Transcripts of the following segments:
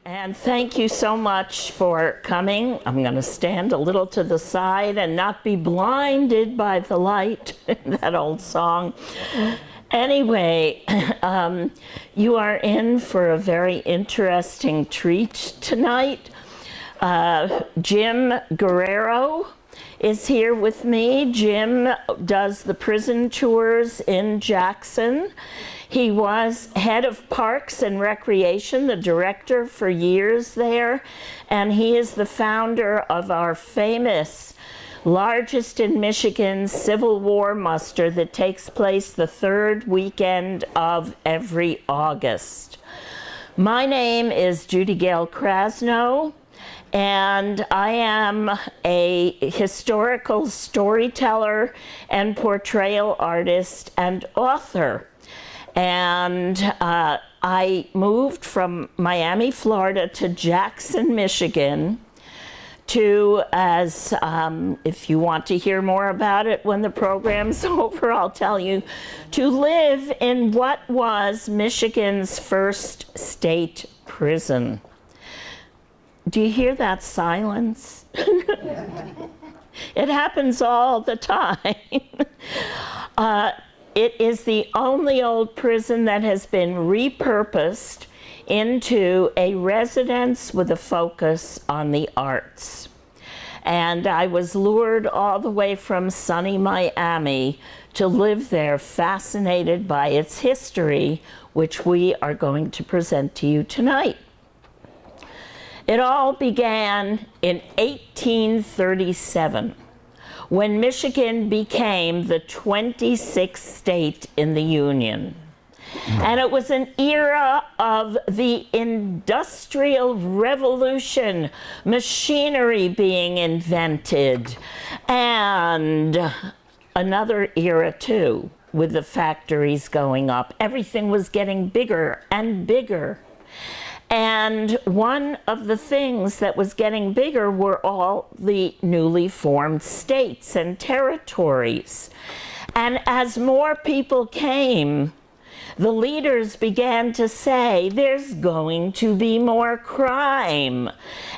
And thank you so much for coming. I'm going to stand a little to the side and not be blinded by the light, that old song. Anyway, you are in for a very interesting treat tonight. Jim Guerrero is here with me. Jim does the prison tours in Jackson. He was head of Parks and Recreation, the director for years there, and he is the founder of our famous, largest in Michigan Civil War muster that takes place the third weekend of every August. My name is Judy Gale Krasno, and I am a historical storyteller and portrayal artist and author. And I moved from Miami, Florida to Jackson, Michigan to, as if you want to hear more about it when the program's over, I'll tell you, to live in what was Michigan's first state prison. Do you hear that silence? It happens all the time. It is the only old prison that has been repurposed into a residence with a focus on the arts. And I was lured all the way from sunny Miami to live there, fascinated by its history, which we are going to present to you tonight. It all began in 1837. When Michigan became the 26th state in the Union. And it was an era of the Industrial Revolution, machinery being invented, and another era too, with the factories going up. Everything was getting bigger and bigger. And one of the things that was getting bigger were all the newly formed states and territories. And as more people came, the leaders began to say, there's going to be more crime.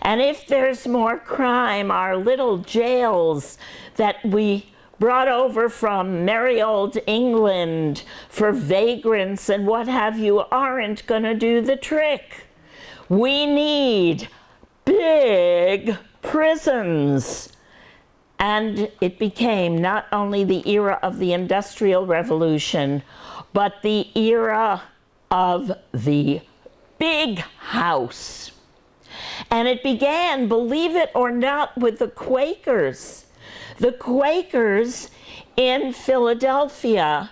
And if there's more crime, our little jails that we brought over from merry old England for vagrants and what have you aren't going to do the trick. We need big prisons. And it became not only the era of the Industrial Revolution, but the era of the big house. And it began, believe it or not, with the Quakers. The Quakers in Philadelphia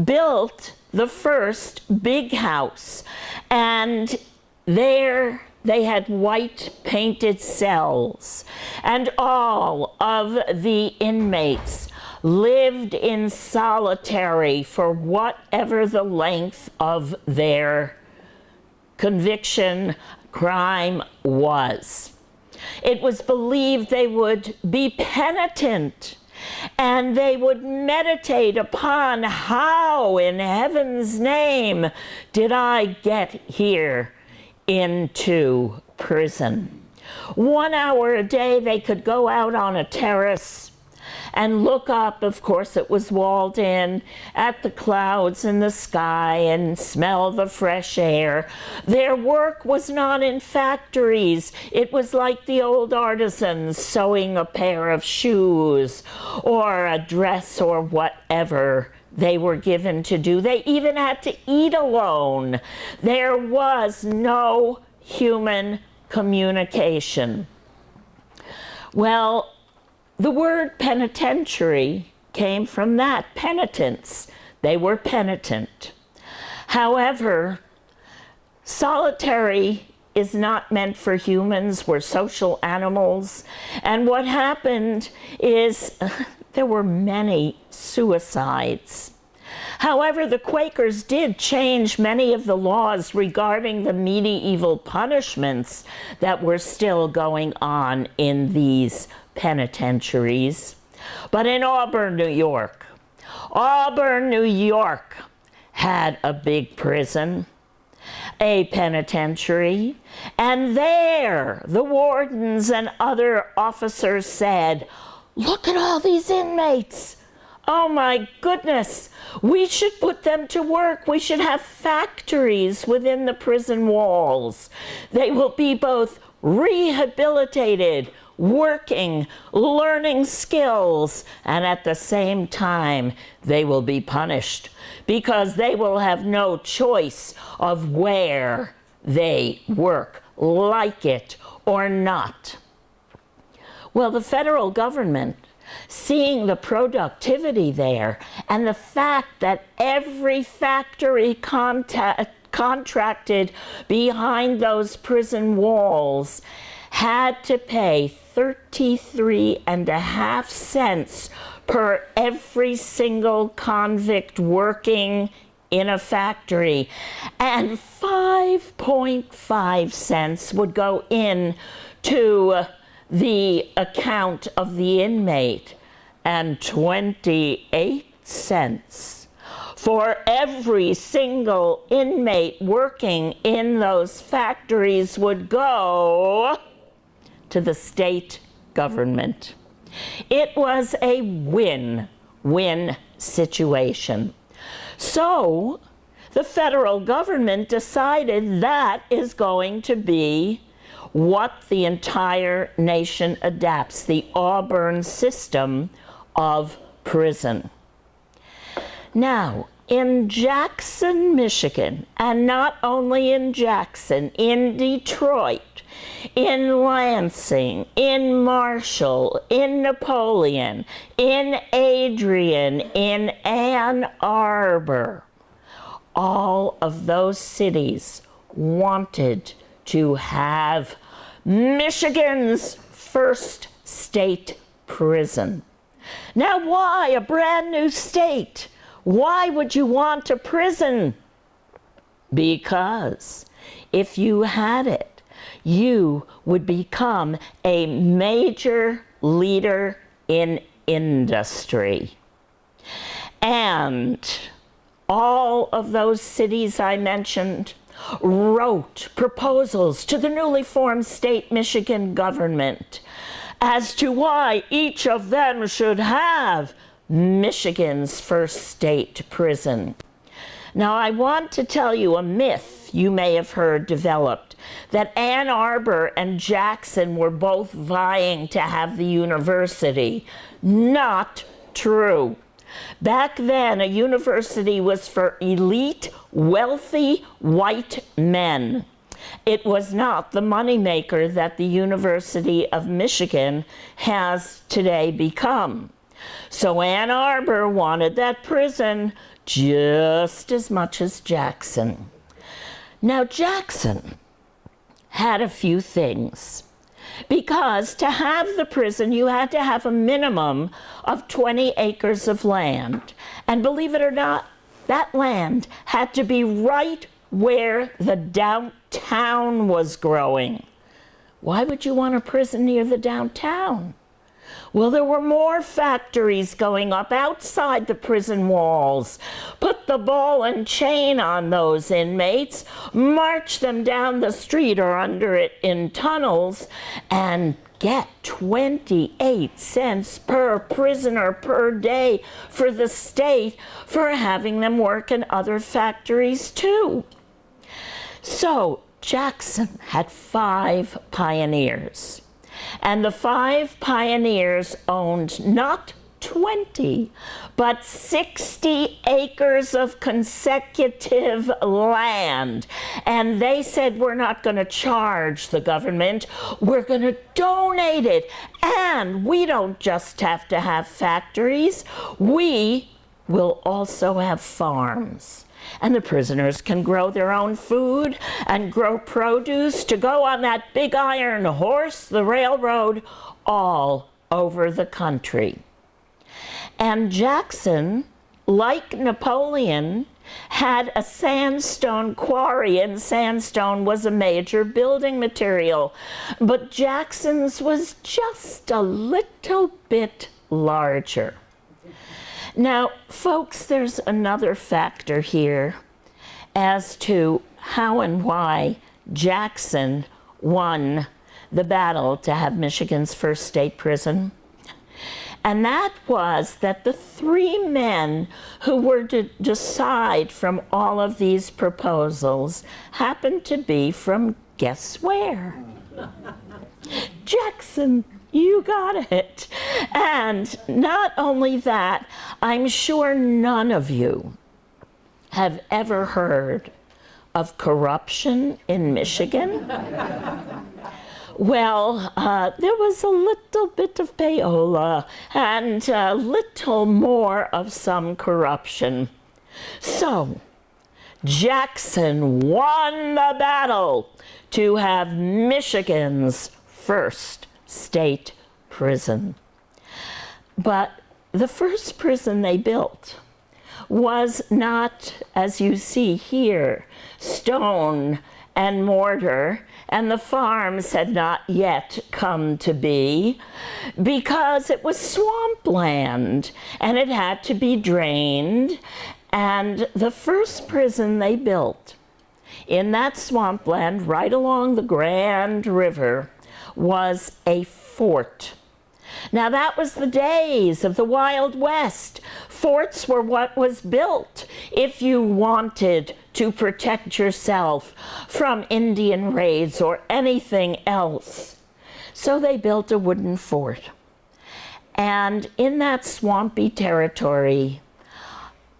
built the first big house. And there they had white painted cells, and all of the inmates lived in solitary for whatever the length of their conviction crime was. It was believed they would be penitent, and they would meditate upon how in heaven's name did I get here into prison. 1 hour a day they could go out on a terrace and look up, of course it was walled in, at the clouds in the sky and smell the fresh air. Their work was not in factories. It was like the old artisans sewing a pair of shoes or a dress or whatever they were given to do. They even had to eat alone. There was no human communication. Well, the word penitentiary came from that, penitence. They were penitent. However, solitary is not meant for humans. We're social animals. And what happened is there were many suicides. However, the Quakers did change many of the laws regarding the medieval punishments that were still going on in these penitentiaries. But in Auburn, New York, had a big prison. a penitentiary, and there the wardens and other officers said, "Look at all these inmates. Oh my goodness, we should put them to work. We should have factories within the prison walls. They will be both rehabilitated, working, learning skills, and at the same time, they will be punished because they will have no choice of where they work, like it or not." Well, the federal government, seeing the productivity there and the fact that every factory contracted behind those prison walls had to pay 33.5 cents per every single convict working in a factory, and 5.5 cents would go in to the account of the inmate, and 28 cents for every single inmate working in those factories would go to the state government. It was a win-win situation. So the federal government decided that is going to be what the entire nation adapts, the Auburn system of prison. Now, in Jackson, Michigan, and not only in Jackson, in Detroit, in Lansing, in Marshall, in Napoleon, in Adrian, in Ann Arbor, all of those cities wanted to have Michigan's first state prison. Now, why a brand new state? Why would you want a prison? Because if you had it, you would become a major leader in industry. And all of those cities I mentioned wrote proposals to the newly formed state Michigan government as to why each of them should have Michigan's first state prison. Now, I want to tell you a myth you may have heard developed, that Ann Arbor and Jackson were both vying to have the university. Not true. Back then, a university was for elite, wealthy, white men. It was not the moneymaker that the University of Michigan has today become. So Ann Arbor wanted that prison just as much as Jackson. Now, Jackson had a few things, because to have the prison, you had to have a minimum of 20 acres of land. And believe it or not, that land had to be right where the downtown was growing. Why would you want a prison near the downtown? Well, there were more factories going up outside the prison walls. Put the ball and chain on those inmates, march them down the street or under it in tunnels, and get 28 cents per prisoner per day for the state for having them work in other factories too. So Jackson had 5 pioneers. And the 5 pioneers owned not 20, but 60 acres of consecutive land. And they said, we're not going to charge the government, we're going to donate it. And we don't just have to have factories, we will also have farms. And the prisoners can grow their own food and grow produce to go on that big iron horse, the railroad, all over the country. And Jackson, like Napoleon, had a sandstone quarry, and sandstone was a major building material. But Jackson's was just a little bit larger. Now, folks, there's another factor here as to how and why Jackson won the battle to have Michigan's first state prison. And that was that the three men who were to decide from all of these proposals happened to be from, guess where? Jackson. You got it. And not only that, I'm sure none of you have ever heard of corruption in Michigan. Well, there was a little bit of payola and a little more of some corruption. So, Jackson won the battle to have Michigan's first state prison. But the first prison they built was not, as you see here, stone and mortar, and the farms had not yet come to be, because it was swampland and it had to be drained. And the first prison they built in that swampland right along the Grand River was a fort. Now that was the days of the Wild West. Forts were what was built if you wanted to protect yourself from Indian raids or anything else. So they built a wooden fort. And in that swampy territory,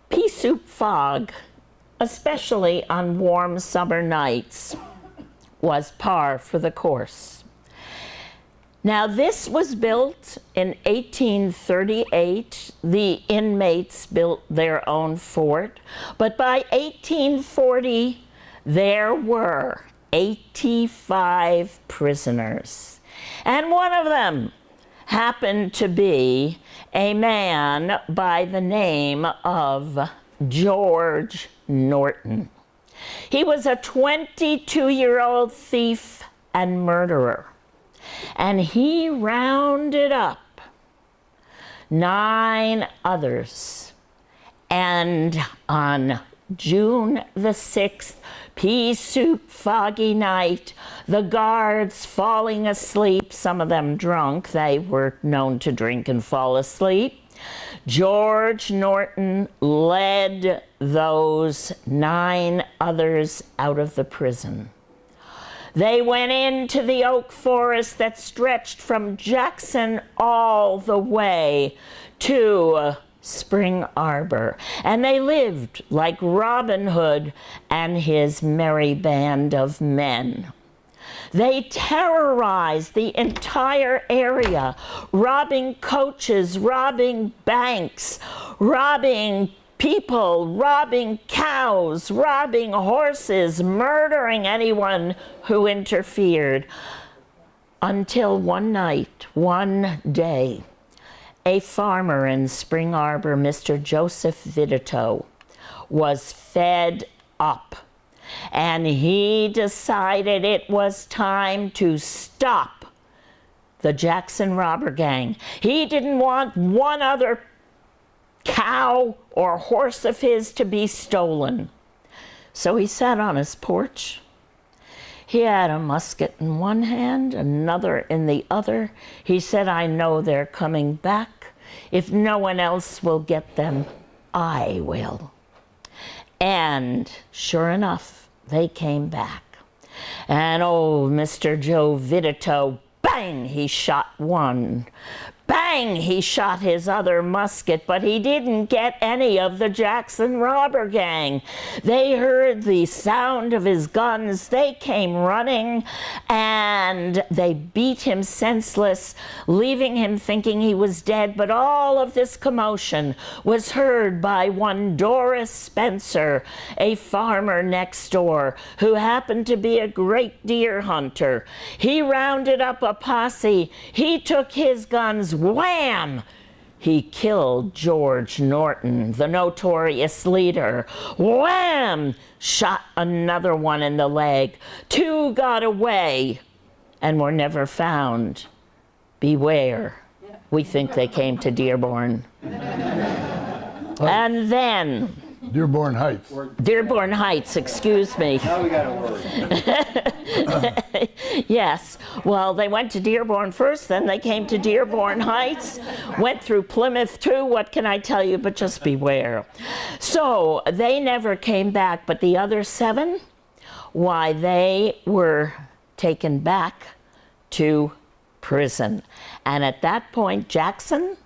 pea soup fog, especially on warm summer nights, was par for the course. Now, this was built in 1838. The inmates built their own fort. But by 1840, there were 85 prisoners. And one of them happened to be a man by the name of George Norton. He was a 22-year-old thief and murderer. And he rounded up 9 others. And on June the 6th, pea soup foggy night, the guards falling asleep, some of them drunk, they were known to drink and fall asleep, George Norton led those 9 others out of the prison. They went into the oak forest that stretched from Jackson all the way to Spring Arbor. And they lived like Robin Hood and his merry band of men. They terrorized the entire area, robbing coaches, robbing banks, robbing people, robbing cows, robbing horses, murdering anyone who interfered. Until one night, one day, a farmer in Spring Arbor, Mr. Joseph Vidito, was fed up. And he decided it was time to stop the Jackson robber gang. He didn't want one other cow or horse of his to be stolen. So he sat on his porch. He had a musket in one hand, another in the other. He said, I know they're coming back. If no one else will get them, I will. And sure enough, they came back. And old Mr. Joe Vidito, bang, he shot one. Bang, he shot his other musket, but he didn't get any of the Jackson robber gang. They heard the sound of his guns. They came running, and they beat him senseless, leaving him thinking he was dead. But all of this commotion was heard by one Doris Spencer, a farmer next door, who happened to be a great deer hunter. He rounded up a posse. He took his guns. Wham! He killed George Norton, the notorious leader. Wham! Shot another one in the leg. 2 got away and were never found. Beware. We think they came to Dearborn. And then Dearborn Heights. Dearborn Heights, excuse me. Now we got a word. Yes. Well, they went to Dearborn first, then they came to Dearborn Heights, went through Plymouth too. What can I tell you? But just beware. So they never came back, but the other 7, why, they were taken back to prison. And at that point, Jackson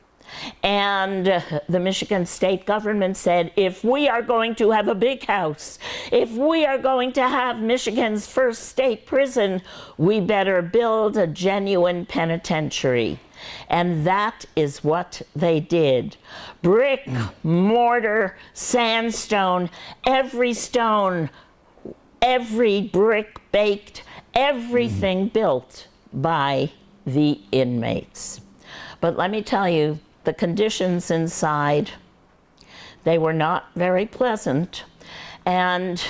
and the Michigan state government said, if we are going to have a big house, if we are going to have Michigan's first state prison, we better build a genuine penitentiary. And that is what they did. Brick, mortar, sandstone, every stone, every brick baked, everything built by the inmates. But let me tell you, the conditions inside, they were not very pleasant. And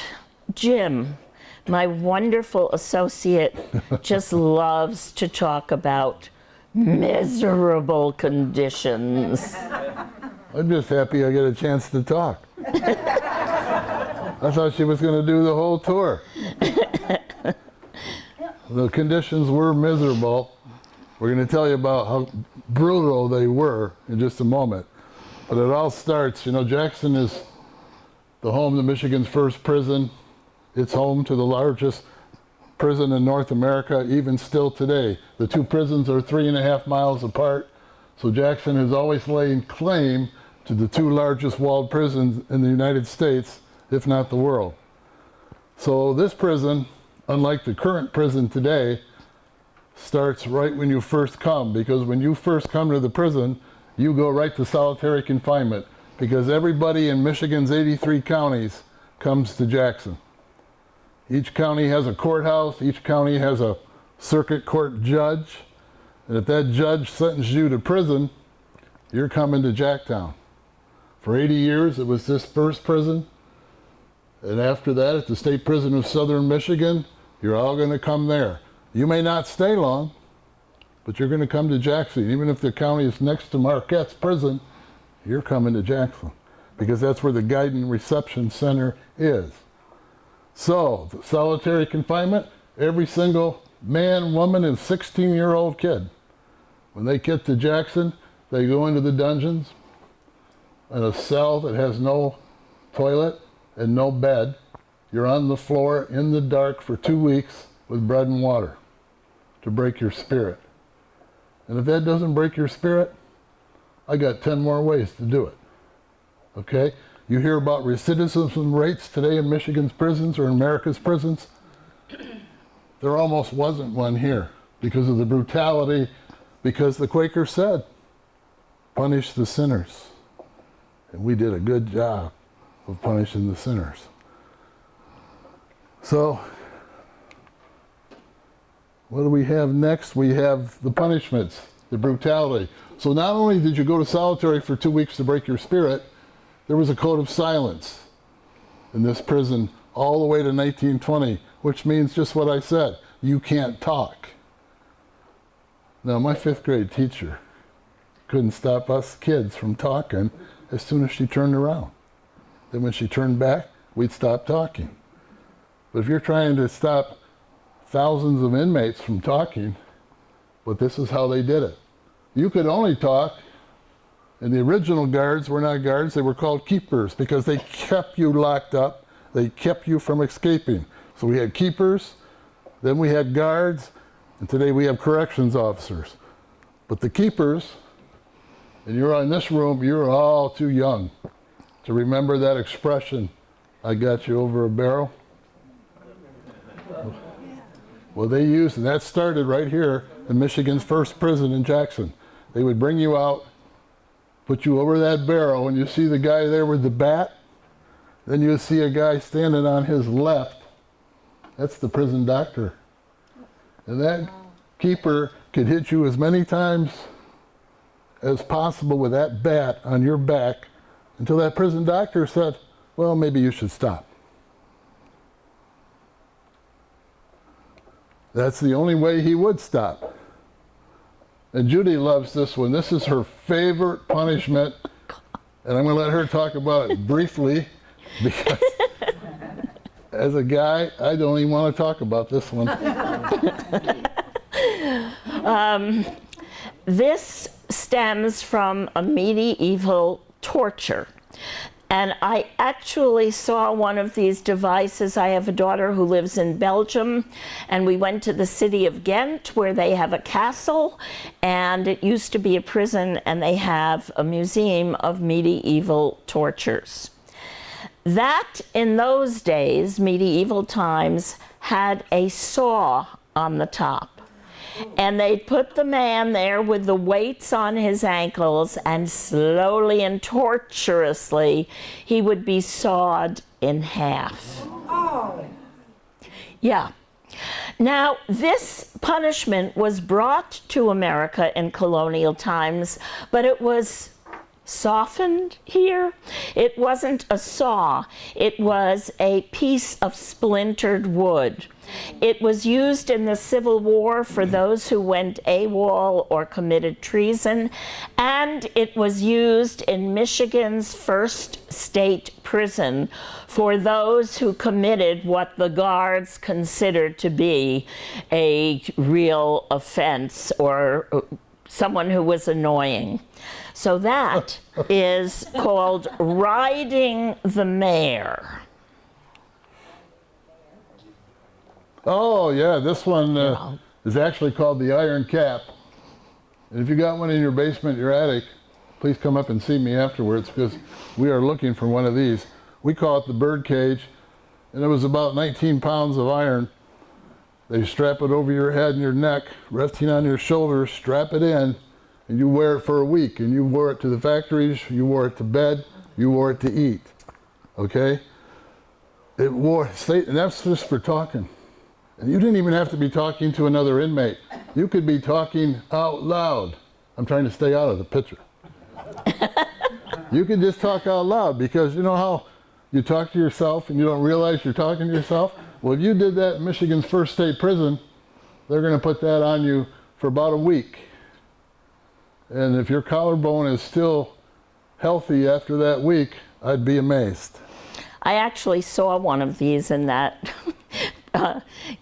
Jim, my wonderful associate, just loves to talk about miserable conditions. I'm just happy I get a chance to talk. I thought she was going to do the whole tour. The conditions were miserable. We're going to tell you about how brutal they were in just a moment. But it all starts, you know, Jackson is the home to Michigan's first prison. It's home to the largest prison in North America, even still today. The 2 prisons are 3.5 miles apart. So Jackson has always laid claim to the 2 largest walled prisons in the United States, if not the world. So this prison, unlike the current prison today, starts right when you first come, because when you first come to the prison, you go right to solitary confinement, because everybody in Michigan's 83 counties comes to Jackson. Each county has a courthouse, each county has a circuit court judge, and if that judge sentenced you to prison, you're coming to Jacktown. For 80 years, it was this first prison, and after that, at the State Prison of Southern Michigan, you're all going to come there. You may not stay long, but you're going to come to Jackson. Even if the county is next to Marquette's prison, you're coming to Jackson, because that's where the Guidance Reception Center is. So, the solitary confinement, every single man, woman, and 16-year-old kid, when they get to Jackson, they go into the dungeons in a cell that has no toilet and no bed. You're on the floor in the dark for 2 weeks with bread and water to break your spirit. And if that doesn't break your spirit, I got 10 more ways to do it. Okay? You hear about recidivism rates today in Michigan's prisons or in America's prisons. There almost wasn't one here because of the brutality, because the Quakers said, punish the sinners. And we did a good job of punishing the sinners. So, what do we have next? We have the punishments, the brutality. So not only did you go to solitary for 2 weeks to break your spirit, there was a code of silence in this prison all the way to 1920, which means just what I said. You can't talk. Now, my 5th grade teacher couldn't stop us kids from talking as soon as she turned around. Then when she turned back, we'd stop talking. But if you're trying to stop thousands of inmates from talking, but this is how they did it. You could only talk, and the original guards were not guards, they were called keepers, because they kept you locked up, they kept you from escaping. So we had keepers, then we had guards, and today we have corrections officers. But the keepers, and you're in this room, you're all too young to remember that expression, I got you over a barrel. Well, they used, and that started right here in Michigan's first prison in Jackson. They would bring you out, put you over that barrel, and you see the guy there with the bat, then you see a guy standing on his left. That's the prison doctor. And that keeper could hit you as many times as possible with that bat on your back until that prison doctor said, well, maybe you should stop. That's the only way he would stop. And Judy loves this one. This is her favorite punishment, and I'm going to let her talk about it briefly, Because as a guy, I don't even want to talk about this one. This stems from a medieval torture. And I actually saw one of these devices. I have a daughter who lives in Belgium, and we went to the city of Ghent where they have a castle, and it used to be a prison, and they have a museum of medieval tortures. That, in those days, medieval times, had a saw on the top. And they'd put the man there with the weights on his ankles, and slowly and torturously he would be sawed in half. Oh. Yeah. Now, this punishment was brought to America in colonial times, but it was softened here. It wasn't a saw. It was a piece of splintered wood. It was used in the Civil War for those who went AWOL or committed treason, and it was used in Michigan's first state prison for those who committed what the guards considered to be a real offense or someone who was annoying. So that is called riding the mare. Oh, yeah, this one is actually called the Iron Cap. And if you got one in your basement, your attic, please come up and see me afterwards, because we are looking for one of these. We call it the bird cage, and it was about 19 pounds of iron. They strap it over your head and your neck, resting on your shoulders, strap it in, and you wear it for a week. And you wore it to the factories, you wore it to bed, you wore it to eat, okay? And that's just for talking. And you didn't even have to be talking to another inmate. You could be talking out loud. I'm trying to stay out of the picture. You could just talk out loud, because you know how you talk to yourself and you don't realize you're talking to yourself? Well, if you did that in Michigan's first state prison, they're going to put that on you for about a week. And if your collarbone is still healthy after that week, I'd be amazed. I actually saw one of these in that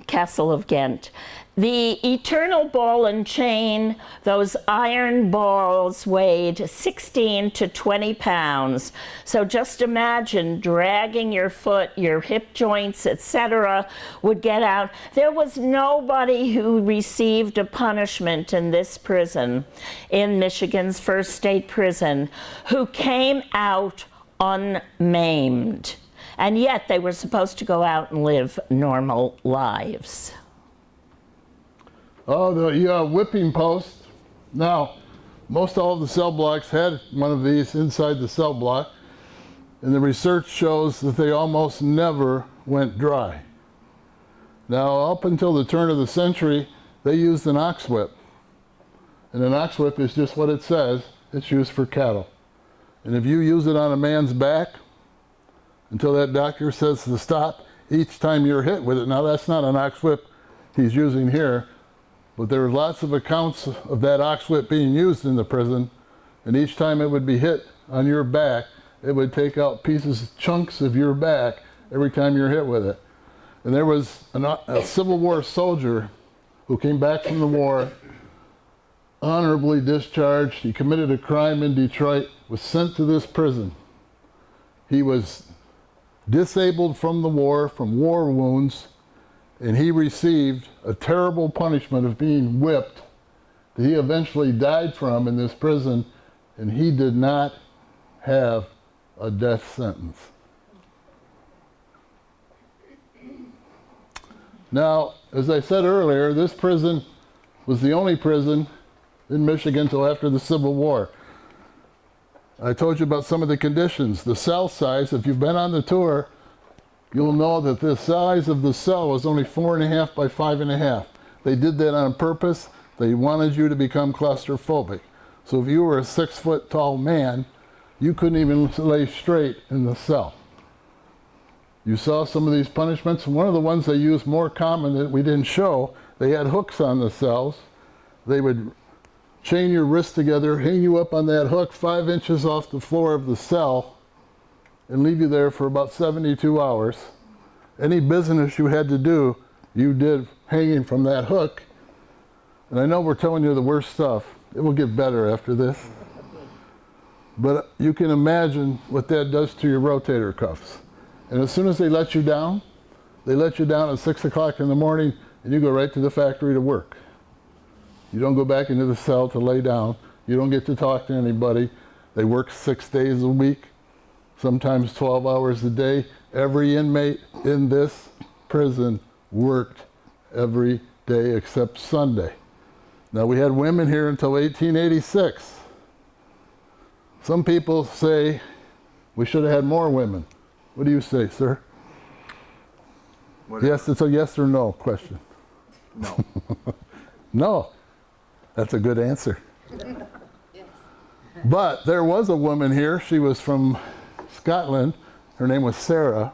Castle of Ghent. The eternal ball and chain, those iron balls weighed 16 to 20 pounds. So just imagine dragging your foot, your hip joints, etc., would get out. There was nobody who received a punishment in this prison, in Michigan's first state prison, who came out unmaimed. And yet they were supposed to go out and live normal lives. Oh, the whipping post. Now, most all of the cell blocks had one of these inside the cell block, and the research shows that they almost never went dry. Now, up until the turn of the century, they used an ox whip. And an ox whip is just what it says. It's used for cattle. And if you use it on a man's back, until that doctor says to stop, each time you're hit with it. Now, that's not an ox whip he's using here, but there are lots of accounts of that ox whip being used in the prison, and each time it would be hit on your back, it would take out chunks of your back every time you're hit with it. And there was a Civil War soldier who came back from the war, honorably discharged. He committed a crime in Detroit, was sent to this prison. He was disabled from the war, from war wounds, and he received a terrible punishment of being whipped that he eventually died from in this prison, and he did not have a death sentence. Now, as I said earlier, this prison was the only prison in Michigan until after the Civil War. I told you about some of the conditions. The cell size, if you've been on the tour, you'll know that the size of the cell was only 4.5 by 5.5. They did that on purpose. They wanted you to become claustrophobic. So if you were a 6-foot tall man, you couldn't even lay straight in the cell. You saw some of these punishments. One of the ones they used more common that we didn't show, they had hooks on the cells. They would chain your wrists together, hang you up on that hook 5 inches off the floor of the cell, and leave you there for about 72 hours. Any business you had to do, you did hanging from that hook. And I know we're telling you the worst stuff. It will get better after this. But you can imagine what that does to your rotator cuffs. And as soon as they let you down at 6 o'clock in the morning, and you go right to the factory to work. You don't go back into the cell to lay down. You don't get to talk to anybody. They work 6 days a week, sometimes 12 hours a day. Every inmate in this prison worked every day except Sunday. Now, we had women here until 1886. Some people say we should have had more women. What do you say, sir? Whatever. Yes, it's a yes or no question. No. No. That's a good answer. But there was a woman here. She was from Scotland. Her name was Sarah.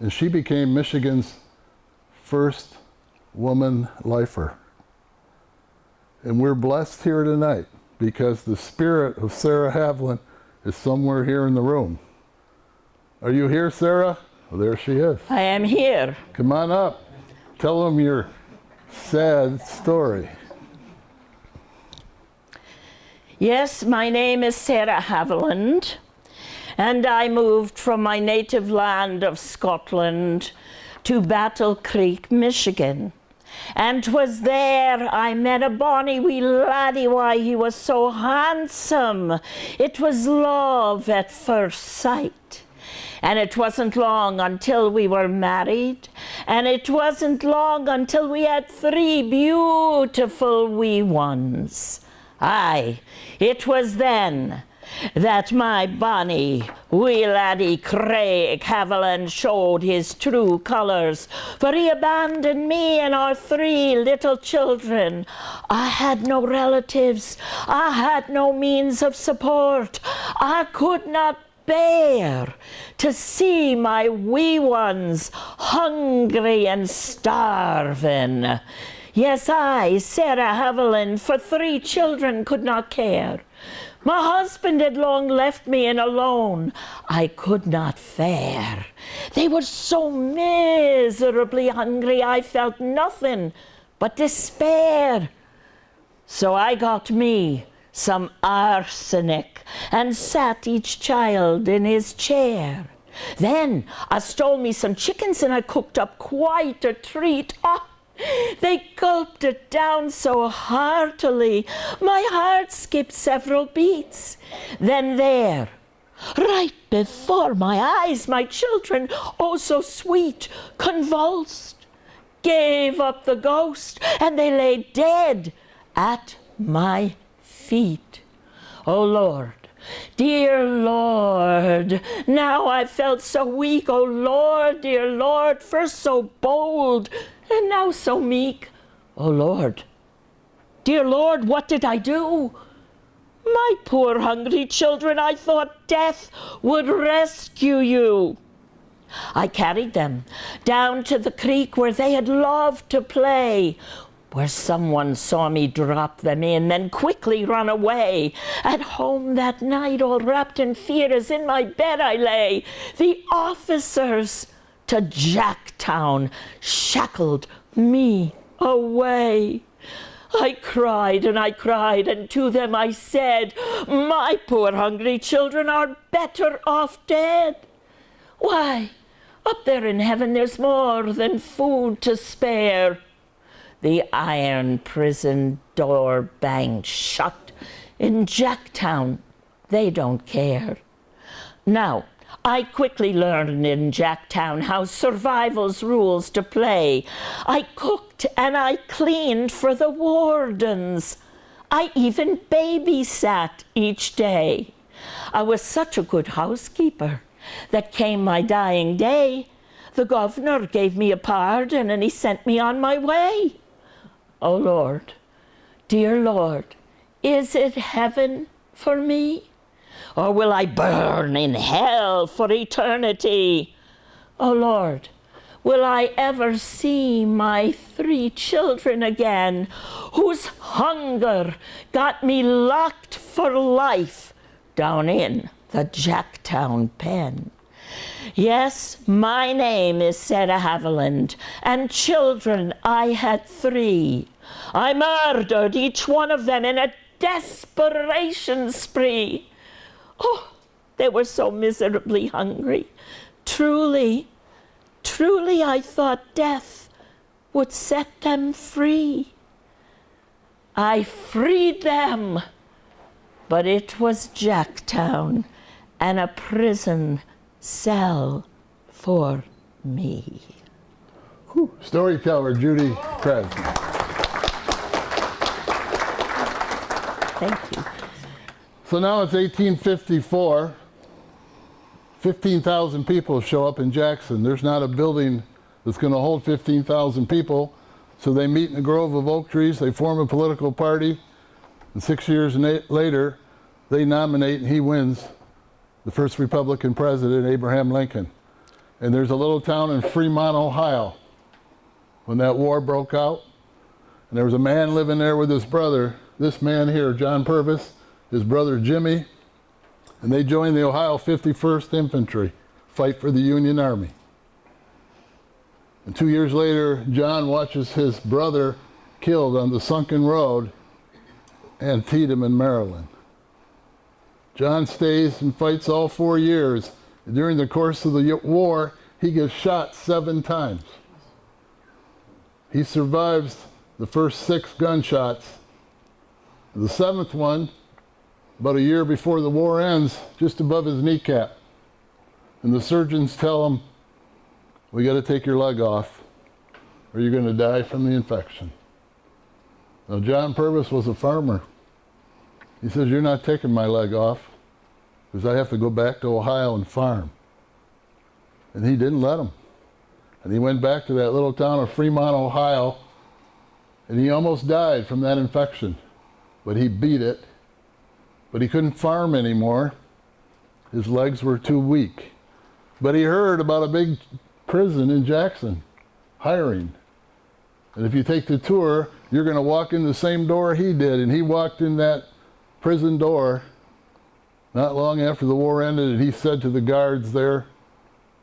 And she became Michigan's first woman lifer. And we're blessed here tonight because the spirit of Sarah Havilland is somewhere here in the room. Are you here, Sarah? Well, there she is. I am here. Come on up. Tell them your sad story. Yes, my name is Sarah Havilland, and I moved from my native land of Scotland to Battle Creek, Michigan. And 'twas there I met a bonny wee laddie, why he was so handsome. It was love at first sight. And it wasn't long until we were married, and it wasn't long until we had 3 beautiful wee ones. Aye, it was then that my bonny wee laddie Craig Havilland showed his true colours, for he abandoned me and our 3 little children. I had no relatives, I had no means of support, I could not bear to see my wee ones hungry and starving. Yes, I, Sarah Havilland, for 3 children could not care. My husband had long left me and alone I could not fare. They were so miserably hungry I felt nothing but despair. So I got me some arsenic and sat each child in his chair. Then I stole me some chickens and I cooked up quite a treat. Oh, they gulped it down so heartily, my heart skipped several beats. Then there, right before my eyes, my children, oh so sweet, convulsed, gave up the ghost, and they lay dead at my feet. Oh Lord, dear Lord, now I felt so weak. Oh Lord, dear Lord, first so bold and now so meek. Oh Lord, dear Lord, what did I do? My poor hungry children, I thought death would rescue you. I carried them down to the creek where they had loved to play, where someone saw me drop them in, then quickly run away. At home that night, all wrapped in fear, as in my bed I lay, the officers to Jacktown shackled me away. I cried, and to them I said, my poor hungry children are better off dead. Why, up there in heaven there's more than food to spare. The iron prison door banged shut. In Jacktown, they don't care. Now, I quickly learned in Jacktown how survival's rules to play. I cooked and I cleaned for the wardens. I even babysat each day. I was such a good housekeeper that came my dying day. The governor gave me a pardon and he sent me on my way. Oh Lord, dear Lord, is it heaven for me? Or will I burn in hell for eternity? Oh Lord, will I ever see my 3 children again, whose hunger got me locked for life down in the Jacktown pen? Yes, my name is Sarah Havilland, and children I had 3. I murdered each one of them in a desperation spree. Oh, they were so miserably hungry. Truly, truly I thought death would set them free. I freed them, but it was Jacktown and a prison cell for me. Whew. Storyteller Judy Krebs. Thank you. So now it's 1854. 15,000 people show up in Jackson. There's not a building that's going to hold 15,000 people. So they meet in a grove of oak trees. They form a political party. And 6 years later, they nominate and he wins the first Republican president, Abraham Lincoln. And there's a little town in Fremont, Ohio, when that war broke out. And there was a man living there with his brother, this man here, John Purvis, his brother Jimmy, and they joined the Ohio 51st Infantry, fight for the Union Army. And 2 years later, John watches his brother killed on the sunken road, Antietam in Maryland. John stays and fights all 4 years. During the course of the war, he gets shot 7 times. He survives the first 6 gunshots. The 7th one, about a year before the war ends, just above his kneecap. And the surgeons tell him, we got to take your leg off or you're going to die from the infection. Now, John Purvis was a farmer. He says, you're not taking my leg off because I have to go back to Ohio and farm. And he didn't let him. And he went back to that little town of Fremont, Ohio, and he almost died from that infection. But he beat it. But he couldn't farm anymore. His legs were too weak. But he heard about a big prison in Jackson, hiring. And if you take the tour, you're going to walk in the same door he did. And he walked in that prison door not long after the war ended, and he said to the guards there,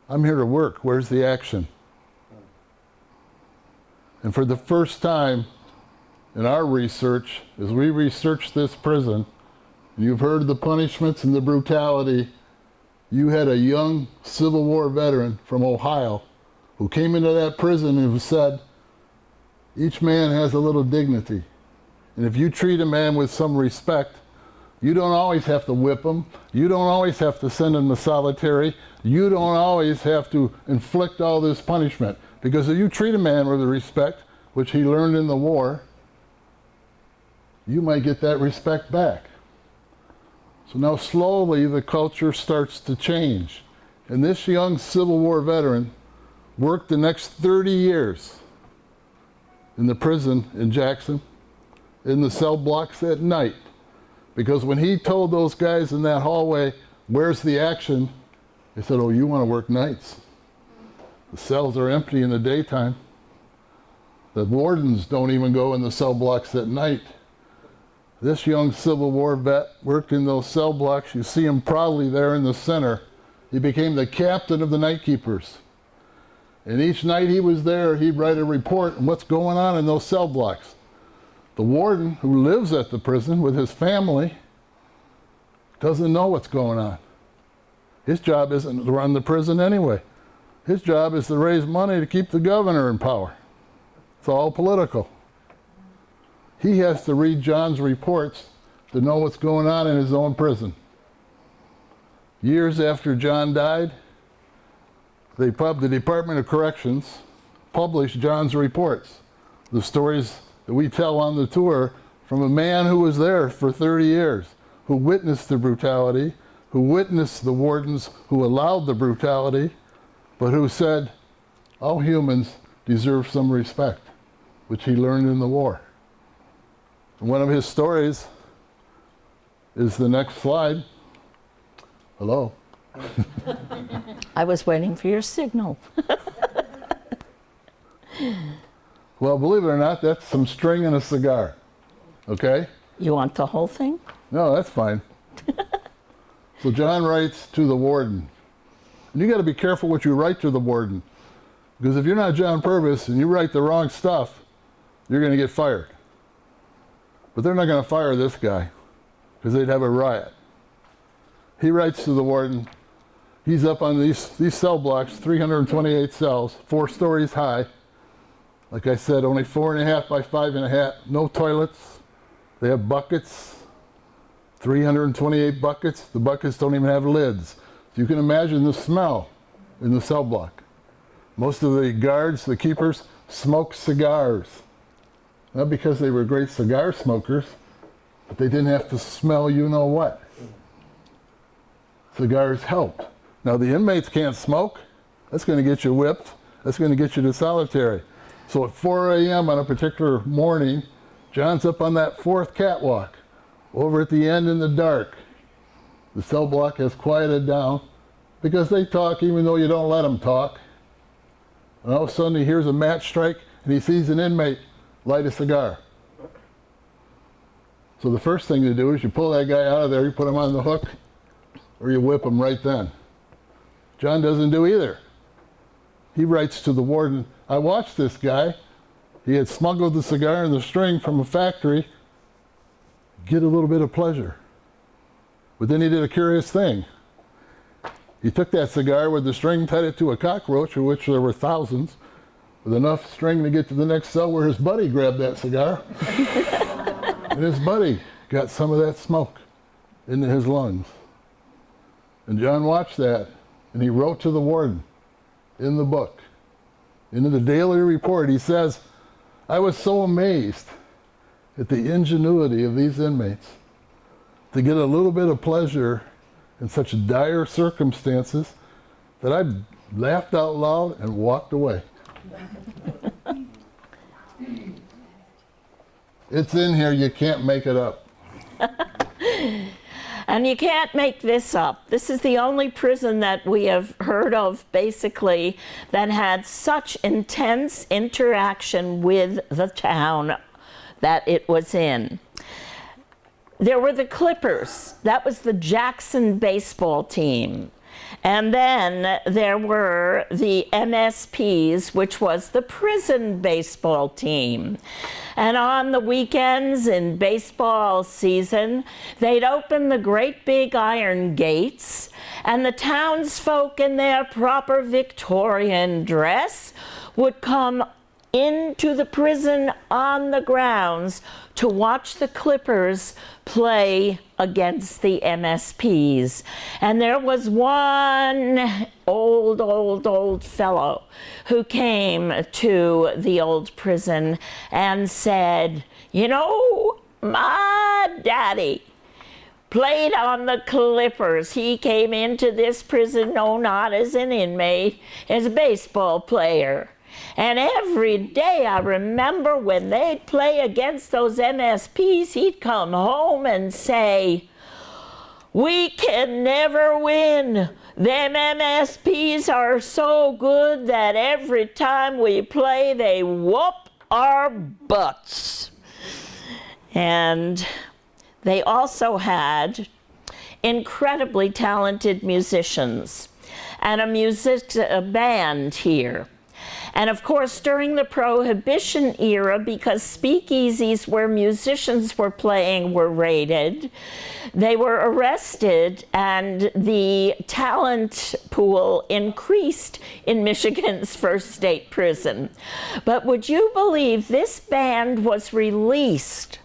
I'm here to work. Where's the action? And for the first time in our research, as we researched this prison, and you've heard the punishments and the brutality, you had a young Civil War veteran from Ohio who came into that prison and who said, each man has a little dignity. And if you treat a man with some respect, you don't always have to whip him. You don't always have to send him to solitary. You don't always have to inflict all this punishment. Because if you treat a man with respect, which he learned in the war, you might get that respect back. So now slowly the culture starts to change. And this young Civil War veteran worked the next 30 years in the prison in Jackson, in the cell blocks at night. Because when he told those guys in that hallway, where's the action? They said, oh, you want to work nights. The cells are empty in the daytime. The wardens don't even go in the cell blocks at night. This young Civil War vet worked in those cell blocks. You see him proudly there in the center. He became the captain of the night keepers. And each night he was there, he'd write a report on what's going on in those cell blocks. The warden, who lives at the prison with his family, doesn't know what's going on. His job isn't to run the prison anyway. His job is to raise money to keep the governor in power. It's all political. He has to read John's reports to know what's going on in his own prison. Years after John died, the Department of Corrections published John's reports, the stories that we tell on the tour from a man who was there for 30 years, who witnessed the brutality, who witnessed the wardens who allowed the brutality, but who said, all humans deserve some respect, which he learned in the war. And one of his stories is the next slide. Hello. I was waiting for your signal. Well, believe it or not, that's some string and a cigar. Okay? You want the whole thing? No, that's fine. So John writes to the warden, And you got to be careful what you write to the warden. Because if you're not John Purvis and you write the wrong stuff, you're going to get fired. But they're not going to fire this guy because they'd have a riot. He writes to the warden. He's up on these cell blocks, 328 cells, 4 stories high. Like I said, only 4.5 by 5.5, no toilets. They have buckets, 328 buckets. The buckets don't even have lids. So you can imagine the smell in the cell block. Most of the guards, the keepers, smoke cigars. Not because they were great cigar smokers, but they didn't have to smell you know what. Cigars helped. Now the inmates can't smoke. That's going to get you whipped. That's going to get you to solitary. So at 4 a.m. on a particular morning, John's up on that 4th catwalk, over at the end in the dark. The cell block has quieted down because they talk even though you don't let them talk. And all of a sudden he hears a match strike and he sees an inmate light a cigar. So the first thing to do is you pull that guy out of there, you put him on the hook, or you whip him right then. John doesn't do either. He writes to the warden, I watched this guy. He had smuggled the cigar and the string from a factory, get a little bit of pleasure. But then he did a curious thing. He took that cigar with the string, tied it to a cockroach, of which there were thousands, with enough string to get to the next cell where his buddy grabbed that cigar. And his buddy got some of that smoke into his lungs. And John watched that, and he wrote to the warden in the book. In the daily report, he says, I was so amazed at the ingenuity of these inmates to get a little bit of pleasure in such dire circumstances that I laughed out loud and walked away. It's in here, you can't make it up. And you can't make this up. This is the only prison that we have heard of, basically, that had such intense interaction with the town that it was in. There were the Clippers. That was the Jackson baseball team. And then there were the MSPs, which was the prison baseball team. And on the weekends in baseball season, they'd open the great big iron gates, and the townsfolk in their proper Victorian dress would come into the prison on the grounds to watch the Clippers play against the MSPs. And there was one old fellow who came to the old prison and said, you know, my daddy played on the Clippers. He came into this prison, no, not as an inmate, as a baseball player. And every day I remember when they'd play against those MSPs, he'd come home and say, we can never win. Them MSPs are so good that every time we play, they whoop our butts. And they also had incredibly talented musicians and a band here. And of course, during the Prohibition era, because speakeasies where musicians were playing were raided, they were arrested and the talent pool increased in Michigan's first state prison. But would you believe this band was released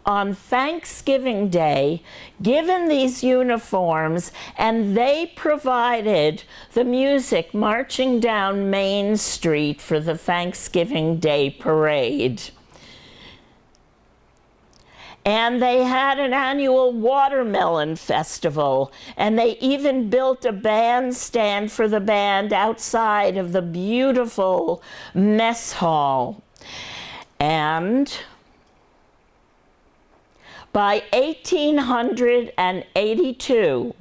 on Thanksgiving Day, given these uniforms, and they provided the music marching down Main Street for the Thanksgiving Day parade. And they had an annual watermelon festival, and they even built a bandstand for the band outside of the beautiful mess hall. And by 1882,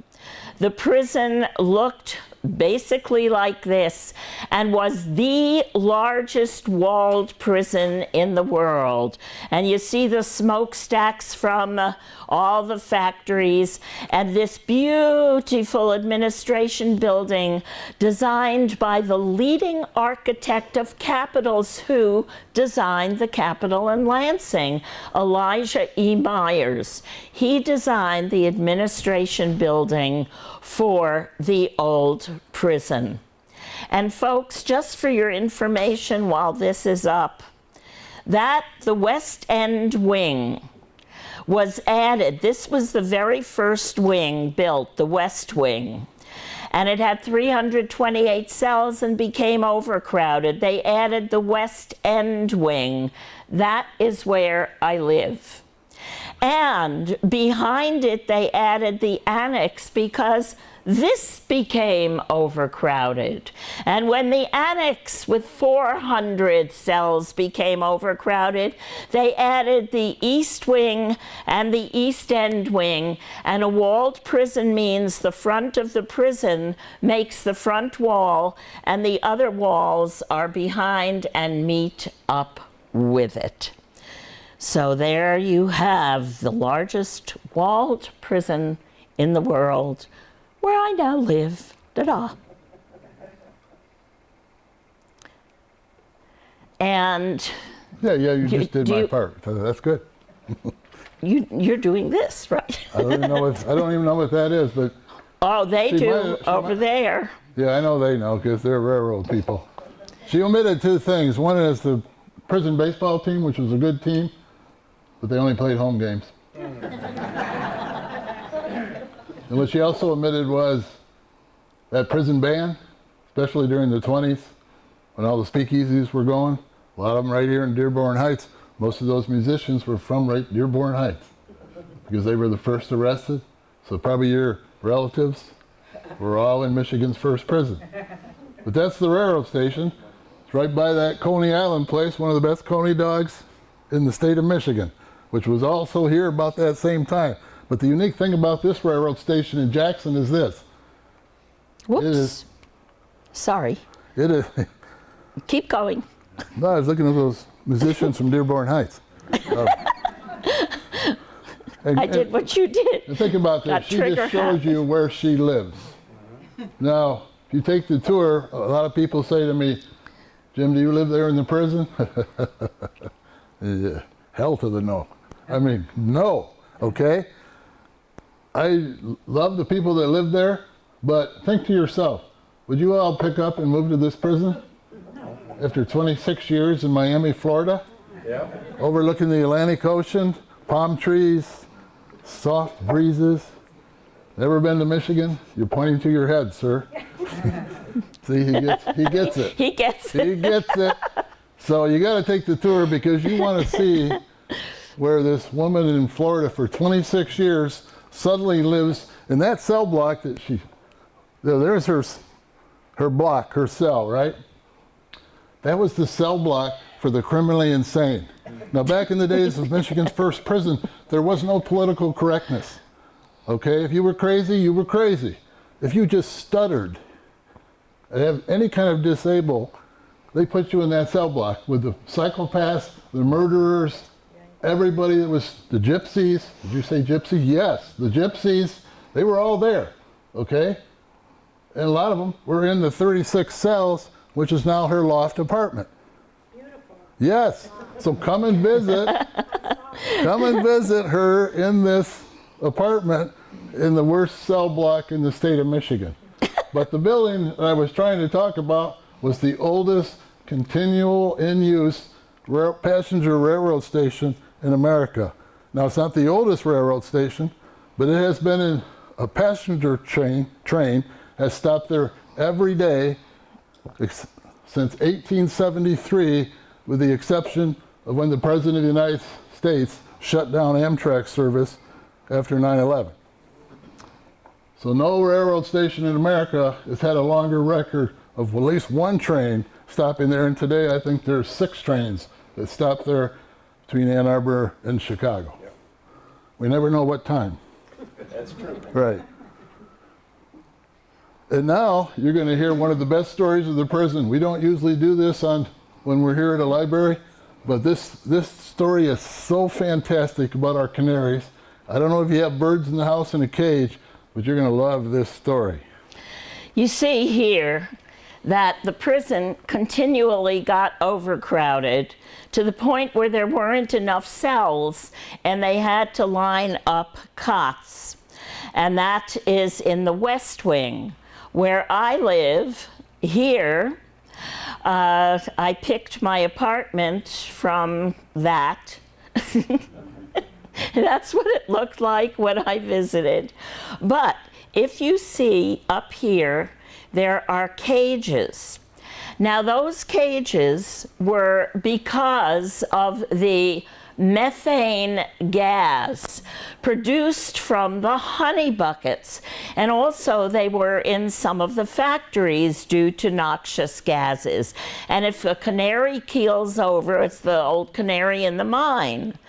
the prison looked basically like this, and was the largest walled prison in the world. And you see the smokestacks from all the factories, and this beautiful administration building designed by the leading architect of capitals who designed the Capitol in Lansing, Elijah E. Myers. He designed the administration building for the old prison. And folks, just for your information while this is up, that the West End wing was added. This was the very first wing built, the West Wing. And it had 328 cells and became overcrowded. They added the West End wing. That is where I live. And behind it, they added the annex because this became overcrowded. And when the annex with 400 cells became overcrowded, they added the East Wing and the East End Wing. And a walled prison means the front of the prison makes the front wall, and the other walls are behind and meet up with it. So there you have the largest walled prison in the world, where I now live. Ta-da. And Yeah, you just did my part. That's good. you're doing this, right? I don't even know what that is, but Oh, they do over there. yeah, I know they know because they're railroad people. She omitted two things. One is the prison baseball team, which was a good team, but they only played home games. And what she also omitted was that prison band, especially during the 20s, when all the speakeasies were going. A lot of them right here in Dearborn Heights. Most of those musicians were from right Dearborn Heights because they were the first arrested. So probably your relatives were all in Michigan's first prison. But that's the railroad station. It's right by that Coney Island place, one of the best Coney dogs in the state of Michigan, which was also here about that same time. But the unique thing about this railroad station in Jackson is this. Whoops. Sorry. It is. Keep going. No, I was looking at those musicians from Dearborn Heights. I did what you did. And think about this. She just shows you where she lives. Now, if you take the tour, a lot of people say to me, Jim, do you live there in the prison? Yeah, hell to the no. I mean, no, okay? I love the people that live there, but think to yourself, would you all pick up and move to this prison? No. After 26 years in Miami, Florida? Yeah. Overlooking the Atlantic Ocean, palm trees, soft breezes. Never been to Michigan? You're pointing to your head, sir. See, he gets it. He gets it. He gets it. So you got to take the tour because you want to see where this woman in Florida for 26 years suddenly lives in that cell block that there's her block, her cell, right? That was the cell block for the criminally insane. Now, back in the days of Michigan's first prison, there was no political correctness. Okay, if you were crazy, you were crazy. If you just stuttered, have any kind of disable, they put you in that cell block with the psychopaths, the murderers, everybody that was the gypsies. Did you say gypsies? Yes, the gypsies, they were all there, okay? And a lot of them were in the 36 cells, which is now her loft apartment. Beautiful. Yes, so come and visit. Come and visit her in this apartment in the worst cell block in the state of Michigan. But the building that I was trying to talk about was the oldest continual in use passenger railroad station in America. Now, it's not the oldest railroad station, but it has been in a passenger train has stopped there every day since 1873, with the exception of when the President of the United States shut down Amtrak service after 9/11. So no railroad station in America has had a longer record of at least one train stopping there, and today I think there's 6 trains that stop there between Ann Arbor and Chicago. Yep. We never know what time. That's true. Right. And now you're going to hear one of the best stories of the prison. We don't usually do this when we're here at a library, but this story is so fantastic about our canaries. I don't know if you have birds in the house in a cage, but you're going to love this story. You see here that the prison continually got overcrowded to the point where there weren't enough cells and they had to line up cots. And that is in the West Wing. Where I live, here, I picked my apartment from that. That's what it looked like when I visited. But if you see up here, there are cages. Now those cages were because of the methane gas produced from the honey buckets, and also they were in some of the factories due to noxious gases. And if a canary keels over, it's the old canary in the mine.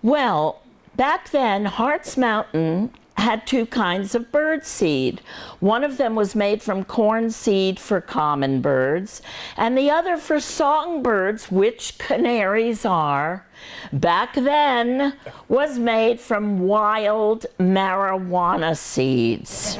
Well, back then, Hart's Mountain had two kinds of bird seed. One of them was made from corn seed for common birds, and the other for songbirds, which canaries are. Back then was made from wild marijuana seeds.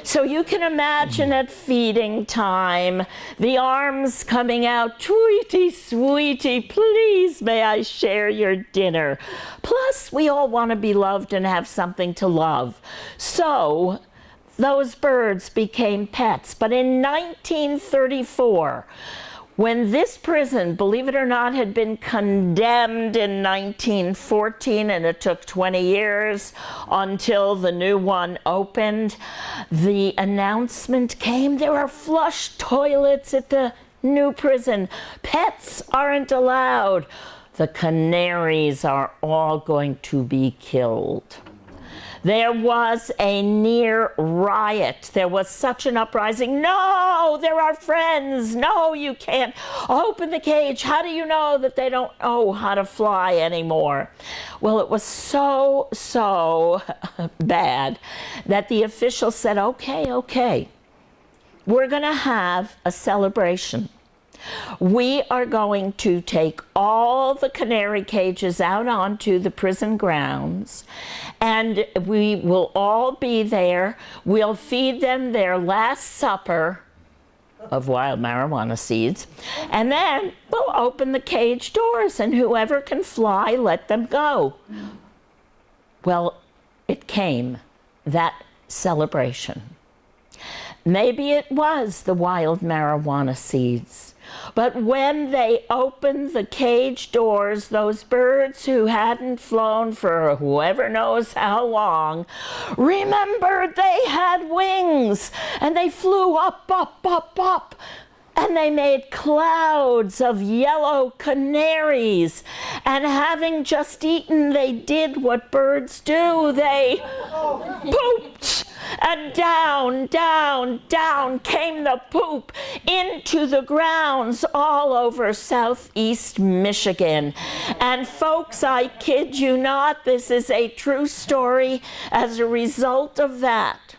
So you can imagine at feeding time, the arms coming out, "Tweety, sweetie, please may I share your dinner." Plus, we all want to be loved and have something to love. So those birds became pets. But in 1934, when this prison, believe it or not, had been condemned in 1914, and it took 20 years until the new one opened, the announcement came, there are flush toilets at the new prison. Pets aren't allowed. The canaries are all going to be killed. There was a near riot. There was such an uprising. No, they're our friends. No, you can't open the cage. How do you know that they don't know how to fly anymore? Well, it was so bad that the officials said, okay, we're going to have a celebration. We are going to take all the canary cages out onto the prison grounds, and we will all be there. We'll feed them their last supper of wild marijuana seeds, and then we'll open the cage doors, and whoever can fly, let them go. Well, it came, that celebration. Maybe it was the wild marijuana seeds. But when they opened the cage doors, those birds who hadn't flown for whoever knows how long remembered they had wings, and they flew up, and they made clouds of yellow canaries. And having just eaten, they did what birds do. They pooped. And down came the poop into the grounds all over southeast Michigan. And folks, I kid you not, this is a true story. As a result of that,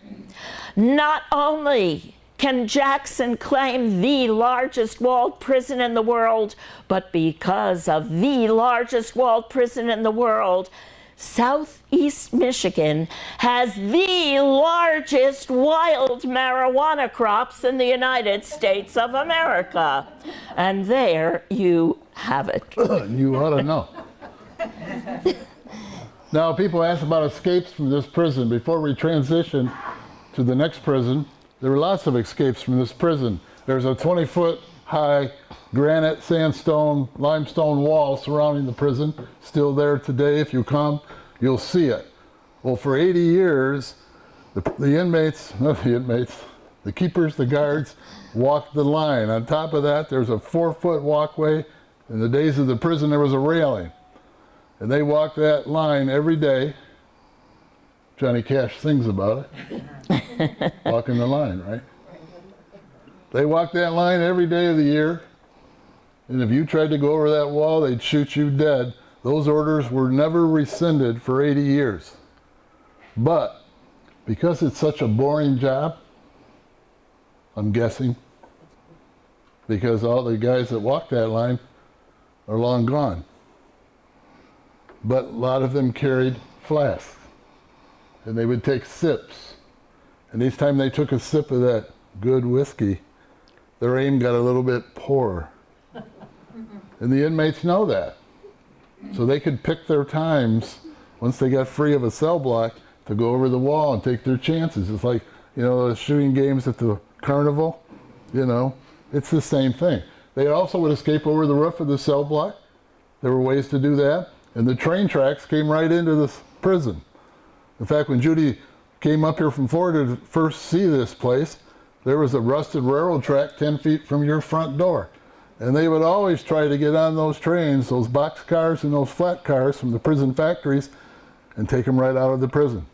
not only can Jackson claim the largest walled prison in the world, but because of the largest walled prison in the world, Southeast Michigan has the largest wild marijuana crops in the United States of America. And there you have it. You ought to know. Now, people ask about escapes from this prison. Before we transition to the next prison, there were lots of escapes from this prison. There's a 20-foot high granite, sandstone, limestone wall surrounding the prison. Still there today. If you come, you'll see it. Well, for 80 years, the keepers, the guards, walked the line. On top of that, there's a 4-foot walkway. In the days of the prison, there was a railing. And they walked that line every day. Johnny Cash sings about it. Walking the line, right? They walked that line every day of the year. And if you tried to go over that wall, they'd shoot you dead. Those orders were never rescinded for 80 years. But because it's such a boring job, I'm guessing, because all the guys that walked that line are long gone. But a lot of them carried flasks, and they would take sips. And each time they took a sip of that good whiskey, their aim got a little bit poorer. And the inmates know that. So they could pick their times once they got free of a cell block to go over the wall and take their chances. It's like, the shooting games at the carnival, it's the same thing. They also would escape over the roof of the cell block. There were ways to do that. And the train tracks came right into this prison. In fact, when Judy came up here from Florida to first see this place, there was a rusted railroad track 10 feet from your front door. And they would always try to get on those trains, those box cars and those flat cars from the prison factories, and take them right out of the prison.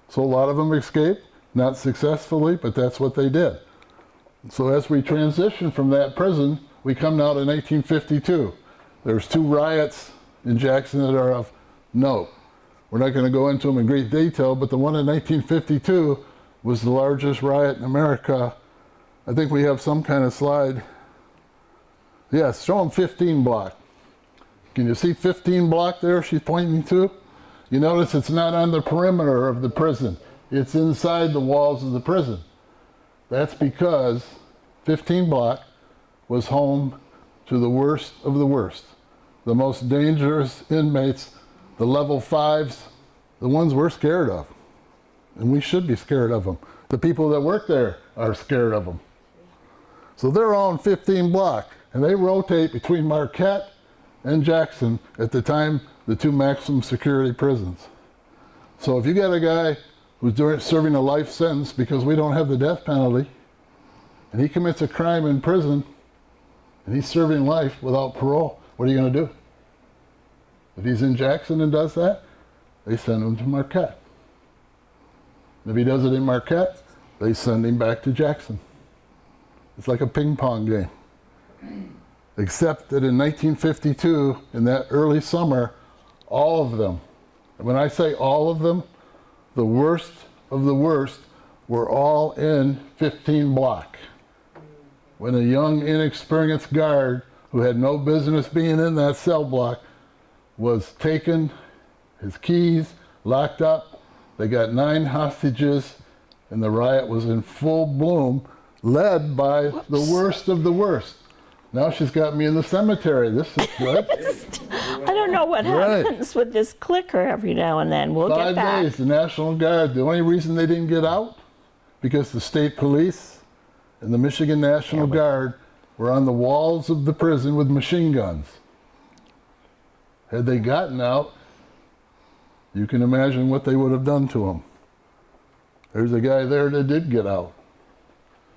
So a lot of them escaped, not successfully, but that's what they did. So as we transition from that prison, we come now to 1952. There's 2 riots in Jackson that are of note. We're not going to go into them in great detail, but the one in 1952 was the largest riot in America. I think we have some kind of slide. Yes, show them 15 block. Can you see 15 block there she's pointing to? You notice it's not on the perimeter of the prison. It's inside the walls of the prison. That's because 15 block was home to the worst of the worst. The most dangerous inmates, the level 5s, the ones we're scared of. And we should be scared of them. The people that work there are scared of them. So they're all in 15 block, and they rotate between Marquette and Jackson at the time, the 2 maximum security prisons. So if you got a guy who's serving a life sentence because we don't have the death penalty, and he commits a crime in prison, and he's serving life without parole, what are you going to do? If he's in Jackson and does that, they send him to Marquette. If he does it in Marquette, they send him back to Jackson. It's like a ping pong game. Except that in 1952, in that early summer, all of them, and when I say all of them, the worst of the worst were all in 15 block. When a young, inexperienced guard who had no business being in that cell block was taken, his keys locked up, they got 9 hostages, and the riot was in full bloom, led by the worst of the worst. Now she's got me in the cemetery. This is good. I don't know what happens with this clicker every now and then. We'll get back. 5 days, the National Guard. The only reason they didn't get out, because the state police and the Michigan National Guard were on the walls of the prison with machine guns. Had they gotten out, you can imagine what they would have done to them. There's a guy there that did get out.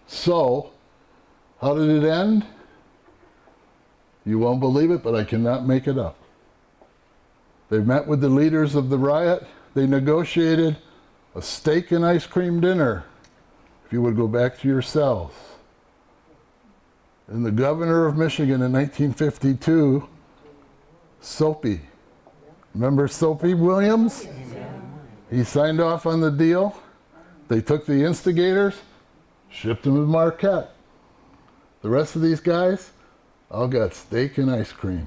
So, how did it end? You won't believe it, but I cannot make it up. They met with the leaders of the riot. They negotiated a steak and ice cream dinner if you would go back to your cells. And the governor of Michigan in 1952, Soapy, remember Soapy Williams? He signed off on the deal. They took the instigators, shipped them to Marquette. The rest of these guys all got steak and ice cream.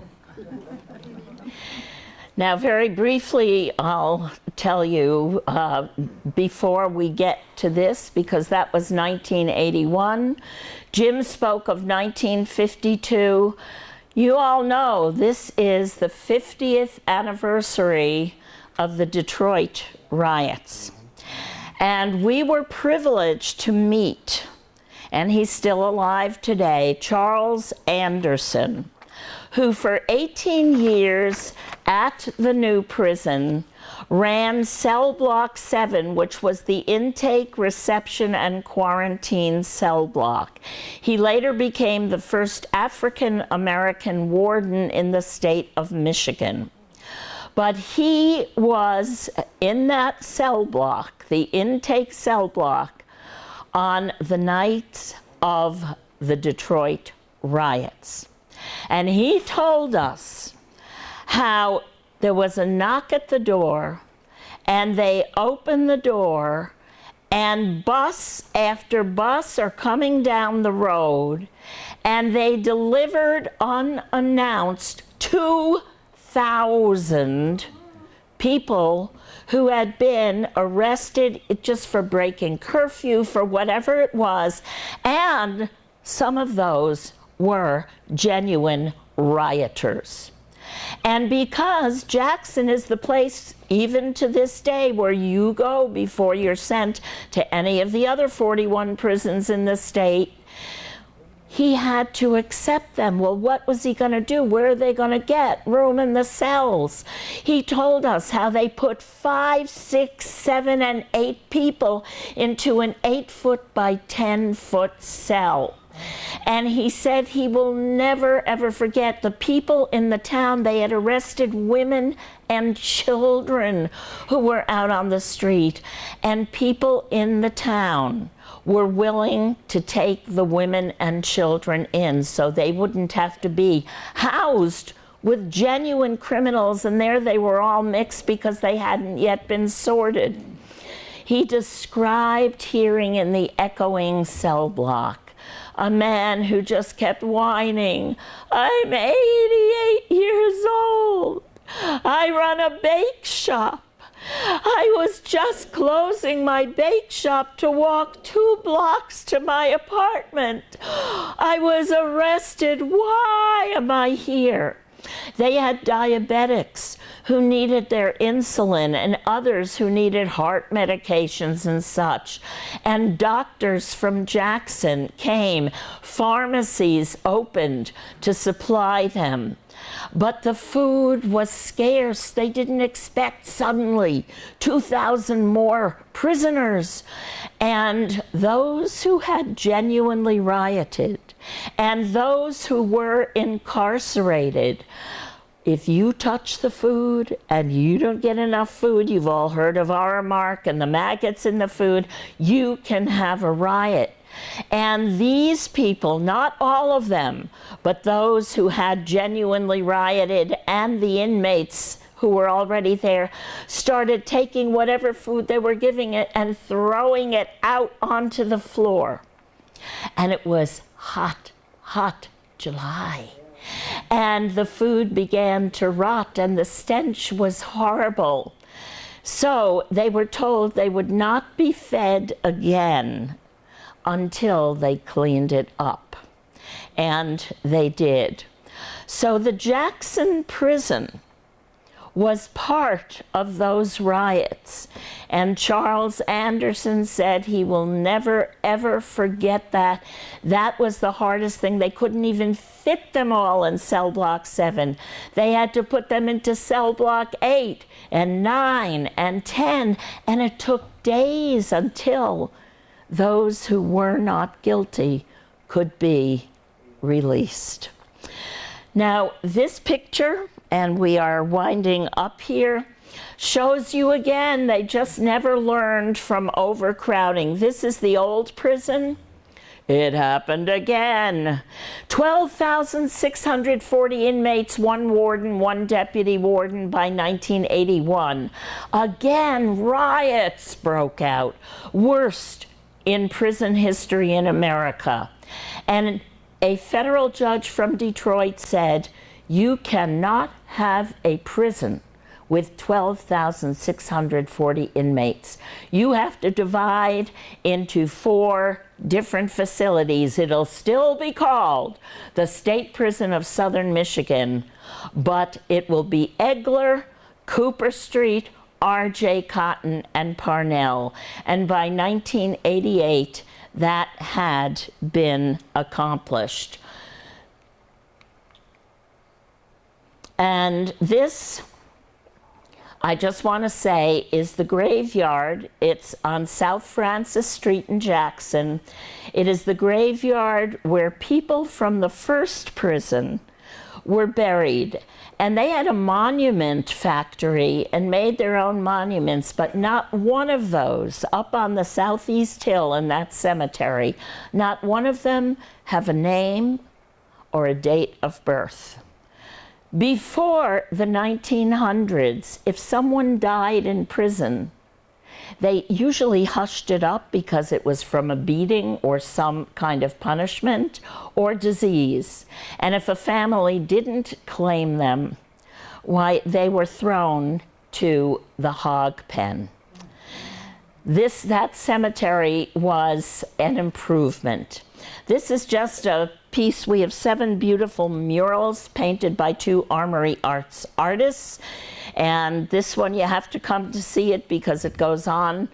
Now, very briefly, I'll tell you, before we get to this, because that was 1981, Jim spoke of 1952. You all know this is the 50th anniversary of the Detroit riots. And we were privileged to meet, and he's still alive today, Charles Anderson, who for 18 years at the new prison ran Cell Block 7, which was the intake, reception, and quarantine cell block. He later became the first African-American warden in the state of Michigan. But he was in that cell block, the intake cell block, on the night of the Detroit riots. And he told us how there was a knock at the door, and they opened the door, And bus after bus are coming down the road, and they delivered unannounced 2,000 people who had been arrested just for breaking curfew, for whatever it was, and some of those were genuine rioters. And because Jackson is the place, even to this day, where you go before you're sent to any of the other 41 prisons in the state, he had to accept them. Well, what was he going to do? Where are they going to get room in the cells? He told us how they put 5, 6, 7, and 8 people into an 8-foot by 10-foot cell. And he said he will never, ever forget the people in the town. They had arrested women and children who were out on the street. And people in the town were willing to take the women and children in so they wouldn't have to be housed with genuine criminals. And there they were all mixed because they hadn't yet been sorted. He described hearing in the echoing cell block a man who just kept whining, "I'm 88 years old. I run a bake shop. I was just closing my bake shop to walk 2 blocks to my apartment. I was arrested. Why am I here?" They had diabetics who needed their insulin and others who needed heart medications and such. And doctors from Jackson came. Pharmacies opened to supply them. But the food was scarce. They didn't expect suddenly 2,000 more prisoners. And those who had genuinely rioted and those who were incarcerated, if you touch the food and you don't get enough food, you've all heard of Aramark and the maggots in the food, you can have a riot. And these people, not all of them, but those who had genuinely rioted and the inmates who were already there, started taking whatever food they were giving it and throwing it out onto the floor. And it was hot, hot July. And the food began to rot and the stench was horrible. So they were told they would not be fed again until they cleaned it up. And they did. So the Jackson prison was part of those riots. And Charles Anderson said he will never, ever forget that. That was the hardest thing. They couldn't even fit them all in cell block 7. They had to put them into cell block 8 and 9 and 10. And it took days until those who were not guilty could be released. Now, this picture, and we are winding up here, shows you again, they just never learned from overcrowding. This is the old prison. It happened again. 12,640 inmates, 1 warden, 1 deputy warden by 1981. Again, riots broke out. Worst in prison history in America. And a federal judge from Detroit said, you cannot have a prison with 12,640 inmates. You have to divide into 4 different facilities. It'll still be called the State Prison of Southern Michigan, but it will be Egler, Cooper Street, R.J. Cotton, and Parnell. And by 1988, that had been accomplished. And this, I just want to say, is the graveyard. It's on South Francis Street in Jackson. It is the graveyard where people from the first prison were buried. And they had a monument factory and made their own monuments, but not one of those up on the southeast hill in that cemetery, not one of them have a name or a date of birth. Before the 1900s, if someone died in prison, They usually hushed it up because it was from a beating or some kind of punishment or disease. And if a family didn't claim them, why, they were thrown to the hog pen. That cemetery was an improvement. This is just a piece. We have 7 beautiful murals painted by 2 Armory Arts artists. And this one, you have to come to see it because it goes on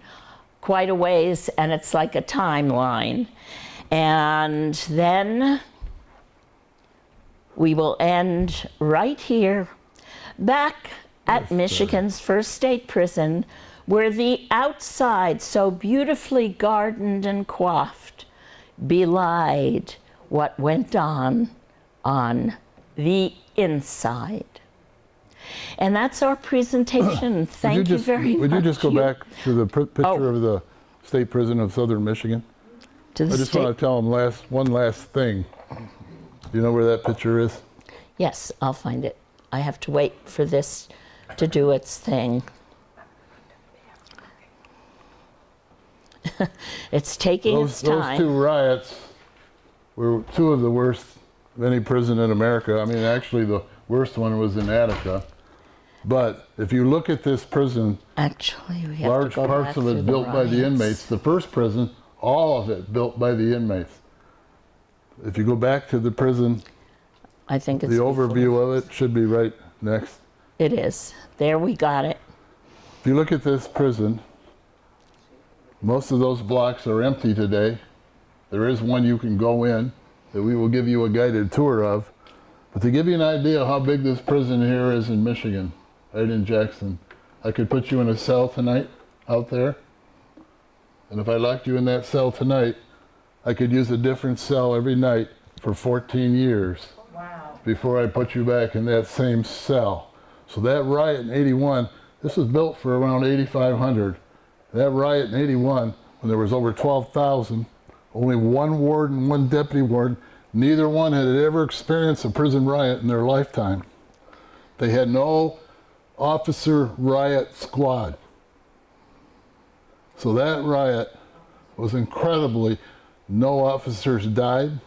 quite a ways and it's like a timeline. And then we will end right here, back at Michigan's first state prison, where the outside, so beautifully gardened and coiffed, belied what went on the inside. And that's our presentation. Thank you very much. Would you just go back to the picture of the state prison of Southern Michigan? To the I just want to tell them one last thing. Do you know where that picture is? Yes, I'll find it. I have to wait for this to do its thing. It's taking its time. Those 2 riots were 2 of the worst of any prison in America. I mean, actually, the worst one was in Attica. But if you look at this prison, actually, we have large to go parts back of it through built the by the riots. inmates. The first prison, all of it built by the inmates. If you go back to the prison, I think it's the before. overview of it should be right next. It is. There, we got it. If you look at this prison, most of those blocks are empty today. There is one you can go in that we will give you a guided tour of. But to give you an idea how big this prison here is in Michigan, right in Jackson, I could put you in a cell tonight out there. And if I locked you in that cell tonight, I could use a different cell every night for 14 years. Wow. Before I put you back in that same cell. So that riot in 81, this was built for around 8,500. That riot in 81, when there was over 12,000, only 1 warden, 1 deputy warden, neither one had ever experienced a prison riot in their lifetime. They had no officer riot squad. So that riot was incredibly, no officers died,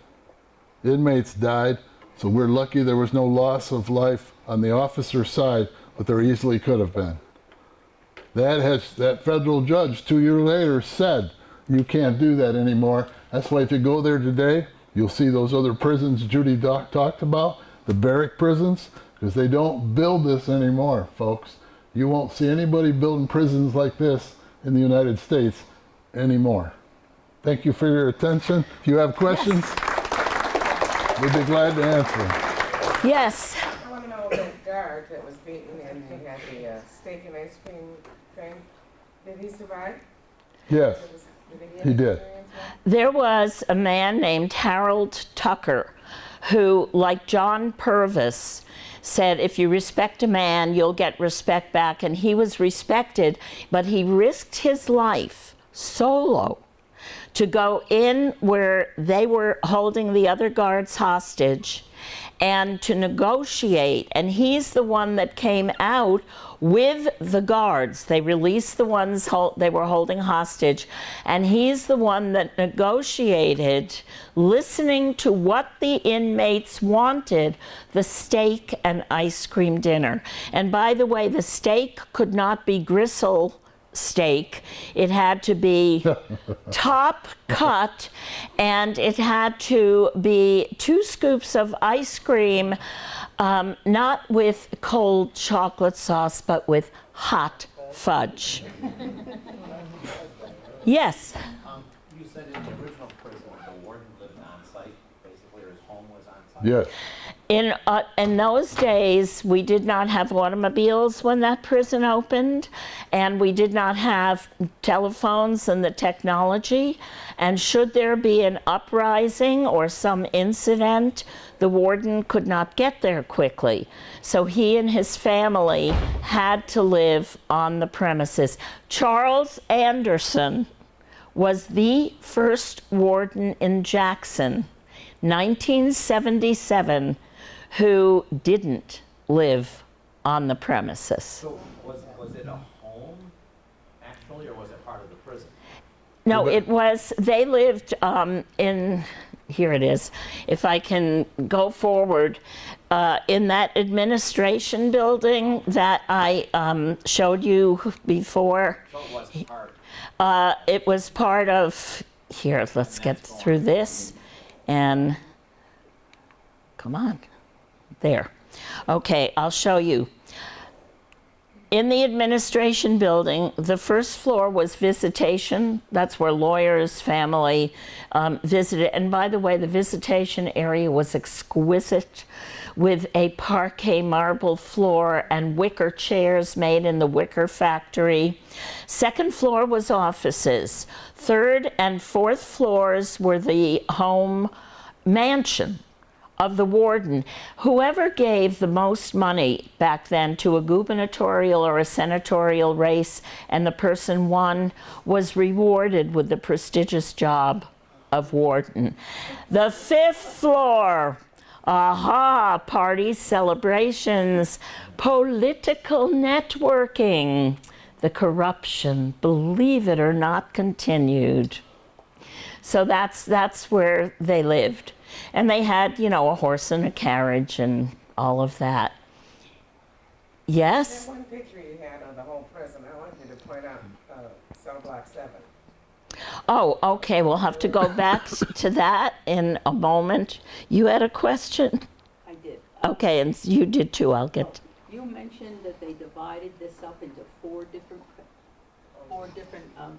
inmates died, so we're lucky there was no loss of life on the officer side, but there easily could have been. That federal judge 2 years later said, you can't do that anymore. That's why if you go there today, you'll see those other prisons Judy talked about, the barrack prisons, because they don't build this anymore, folks. You won't see anybody building prisons like this in the United States anymore. Thank you for your attention. If you have questions, we'd be glad to answer them. Yes. I want to know that guard that was beaten and he had the steak and ice cream thing. Did he survive? Yes, he did. There was a man named Harold Tucker who, like John Purvis, said, if you respect a man, you'll get respect back. And he was respected, but he risked his life solo to go in where they were holding the other guards hostage and to negotiate. And he's the one that came out with the guards. They released the ones they were holding hostage, and he's the one that negotiated, listening to what the inmates wanted, the steak and ice cream dinner. And by the way, the steak could not be gristle steak. It had to be top cut, and it had to be 2 scoops of ice cream, not with cold chocolate sauce, but with hot fudge. Yes? You said in the original prison, the warden lived on site, basically, or his home was on site? Yes. In those days, we did not have automobiles when that prison opened, and we did not have telephones and the technology. And should there be an uprising or some incident, the warden could not get there quickly. So he and his family had to live on the premises. Charles Anderson was the first warden in Jackson, 1977, who didn't live on the premises. So was it a home, actually, or was it No, it was, they lived in, here it is, if I can go forward, in that administration building that I showed you before. So it wasn't part. It was part of, here, let's get through this, and come on, there. Okay, I'll show you. In the administration building, the first floor was visitation. That's where lawyers, family visited. And by the way, the visitation area was exquisite, with a parquet marble floor and wicker chairs made in the wicker factory. Second floor was offices. Third and fourth floors were the home mansion of the warden. Whoever gave the most money back then to a gubernatorial or a senatorial race and the person won was rewarded with the prestigious job of warden. The fifth floor, parties, celebrations, political networking. The corruption, believe it or not, continued. So that's where they lived. And they had, you know, a horse and a carriage and all of that. Yes? That one picture you had of the whole prison, I want you to point out cell block 7. Oh, okay, we'll have to go back to that in a moment. You had a question? I did. Okay, and you did too, I'll get. You mentioned that they divided this up into four different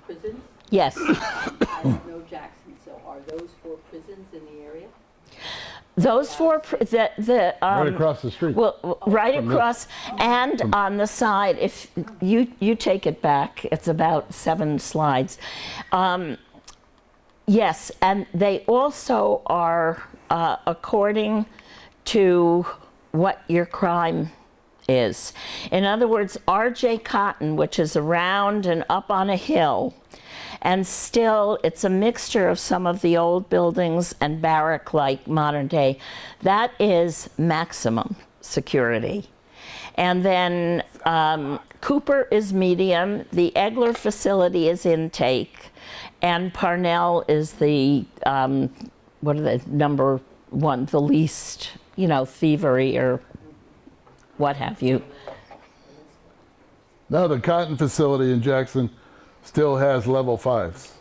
prisons. Yes. I don't know Jackson, so are those 4 prisons in the area? Those 4, Right across the street. well, right across, and on the side, if you take it back, it's about 7 slides. Yes, and they also are, according to what your crime is. In other words, R.J. Cotton, which is around and up on a hill, and still it's a mixture of some of the old buildings and barrack-like modern day. That is maximum security. And then Cooper is medium, the Egler facility is intake, and Parnell is the, what are the number 1, the least, you know, thievery or what have you. Now the cotton facility in Jackson still has level 5s,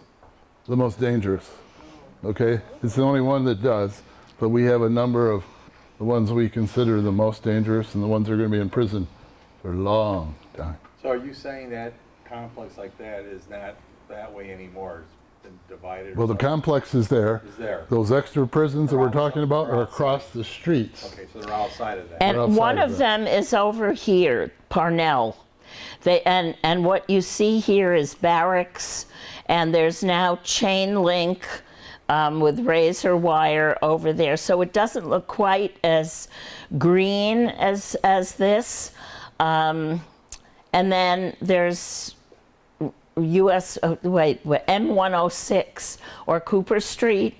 the most dangerous. Okay, it's the only one that does, but we have a number of the ones we consider the most dangerous and the ones that are going to be in prison for a long time. So are you saying that complex like that is not that way anymore? It's been divided? Well, the complex is there. Is there? Those extra prisons that we're talking about They're are outside. across the streets. Okay, so they're outside of that. And outside one of of that. them is over here, Parnell. And what you see here is barracks, and there's now chain link with razor wire over there. So it doesn't look quite as green as this. And then there's M106 or Cooper Street,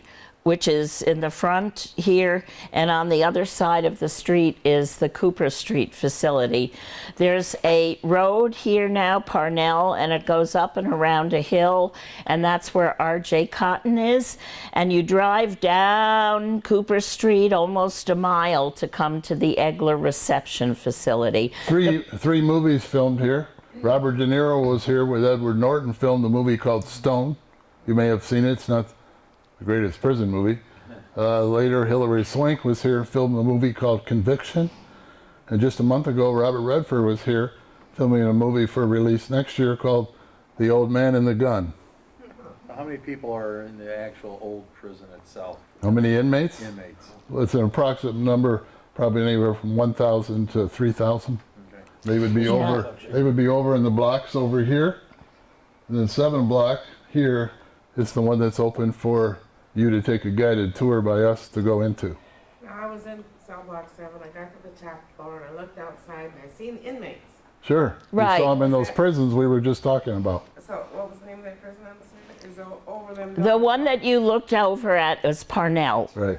which is in the front here, and on the other side of the street is the Cooper Street facility. There's a road here now, Parnell, and it goes up and around a hill, and that's where R.J. Cotton is. And you drive down Cooper Street almost a mile to come to the Egler reception facility. Three movies filmed here. Robert De Niro was here with Edward Norton, filmed a movie called Stone. You may have seen it. It's not the greatest prison movie. Later, Hilary Swank was here, filming a movie called Conviction. And just a month ago, Robert Redford was here, filming a movie for release next year called The Old Man and the Gun. How many people are in the actual old prison itself? How many inmates? Inmates. Well, it's an approximate number, probably anywhere from 1,000 to 3,000. Okay. They would be over. They would be over in the blocks over here, and then 7 block here is the one that's open for you to take a guided tour by us to go into. Now, I was in cell block 7, I got to the top floor and I looked outside and I seen inmates. Sure. Right. We saw them in those prisons we were just talking about. So what was the name of that prison on the side? Is over them? The one that you looked over at is Parnell. Right.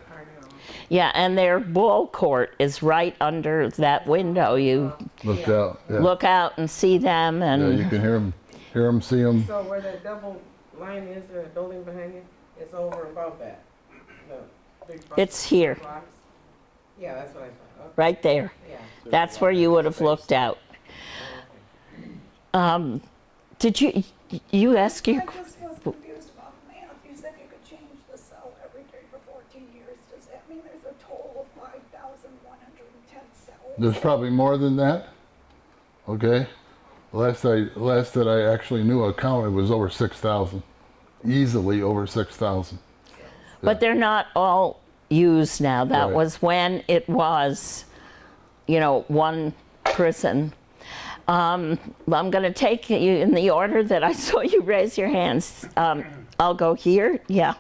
Yeah, and their ball court is right under that window. You Looked out. Yeah. look out and see them, Yeah, and you can hear them, see them. So where that double line is there, a building behind you? It's over above that. The big box- It's here, blocks. Yeah, that's what I thought. Okay. right there. Yeah. That's where you would have looked out. Did you ask your... I just was confused about the math. You said you could change the cell every day for 14 years. Does that mean there's a total of 5,110 cells? There's probably more than that. Okay. Last that I actually knew a count, it was over 6,000. Easily over 6,000. But they're not all used now. That Right. was when it was, one prison. I'm going to take you in the order that I saw you raise your hands. I'll go here. Yeah,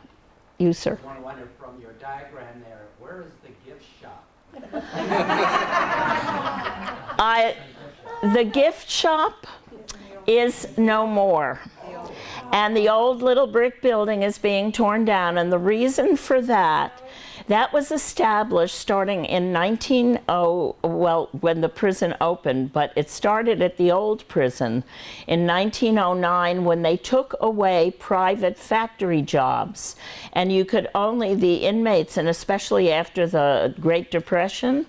you, sir. I wonder from your diagram there, where is the gift shop? The gift shop is no more. And the old little brick building is being torn down. And the reason for that was established starting in when the prison opened, but it started at the old prison in 1909 when they took away private factory jobs. And the inmates, and especially after the Great Depression,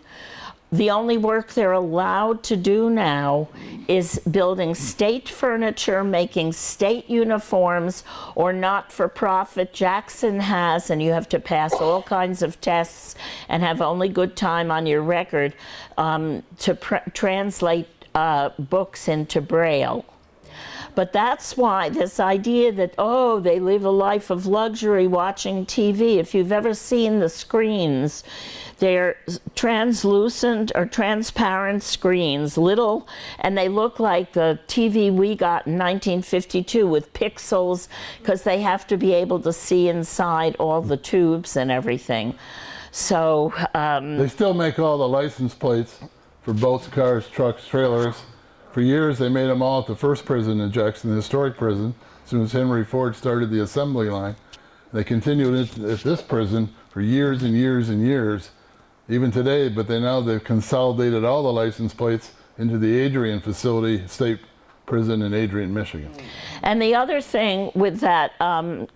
the only work they're allowed to do now is building state furniture, making state uniforms, or not-for-profit. Jackson has, and you have to pass all kinds of tests and have only good time on your record to translate books into Braille. But that's why this idea that, they live a life of luxury watching TV. If you've ever seen the screens, they're translucent or transparent screens, little, and they look like the TV we got in 1952 with pixels, because they have to be able to see inside all the tubes and everything. So They still make all the license plates for boats, cars, trucks, trailers. For years, they made them all at the first prison in Jackson, the historic prison, as soon as Henry Ford started the assembly line. They continued it at this prison for years and years and years, even today, but they've consolidated all the license plates into the Adrian facility, state prison in Adrian, Michigan. And the other thing with that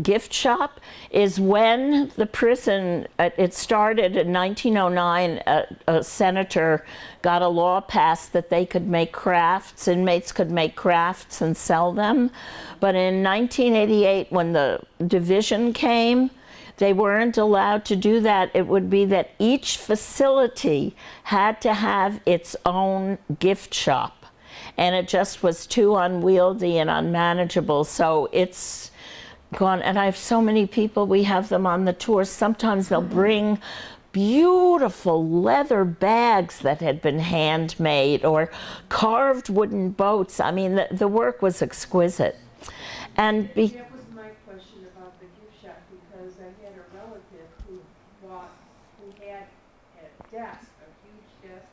gift shop is when the prison, it started in 1909, a senator got a law passed that they could make crafts, inmates could make crafts and sell them. But in 1988, when the division came, they weren't allowed to do that. It would be that each facility had to have its own gift shop. And it just was too unwieldy and unmanageable. So it's gone. And I have so many people, we have them on the tours. Sometimes they'll bring beautiful leather bags that had been handmade or carved wooden boats. I mean, the work was exquisite. And That was my question about the gift shop, because I had a relative who had a desk, a huge desk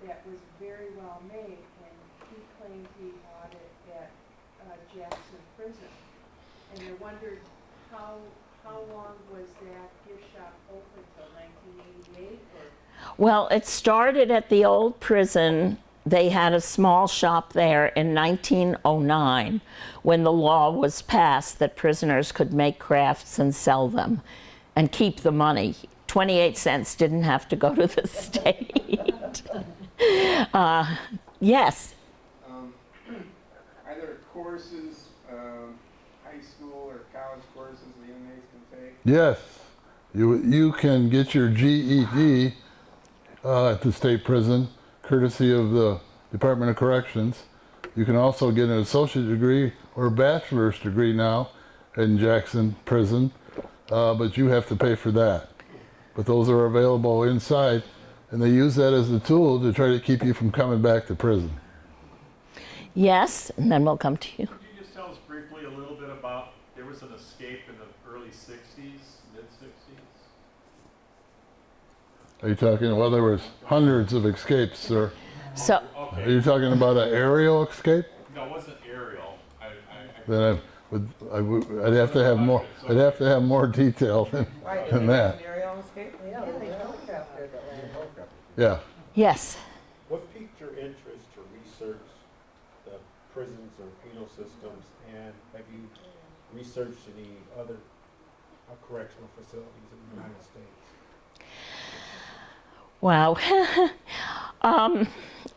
that was very well made, and he claimed he bought it at Jackson Prison. And I wondered how long was that gift shop open till 1988? Well, it started at the old prison. They had a small shop there in 1909 when the law was passed that prisoners could make crafts and sell them and keep the money. 28 cents didn't have to go to the state. Yes? Are there courses, high school or college courses the inmates can take? Yes, you can get your GED at the state prison, courtesy of the Department of Corrections. You can also get an associate degree or a bachelor's degree now in Jackson Prison, but you have to pay for that. But those are available inside, and they use that as a tool to try to keep you from coming back to prison. Yes, and then we'll come to you. Could you just tell us briefly a little bit about, there was an escape in the early 60s, mid-60s? Are you talking, well, there was hundreds of escapes, sir. So, Are you talking about an aerial escape? No, it wasn't aerial. Then I'd have to have more. I'd have to have more detail than that. Aerial escape? Yeah, they helicoptered it. Yeah. yes. What piqued your interest to research the prisons or penal systems, and have you researched any other correctional facilities in the United States? Wow.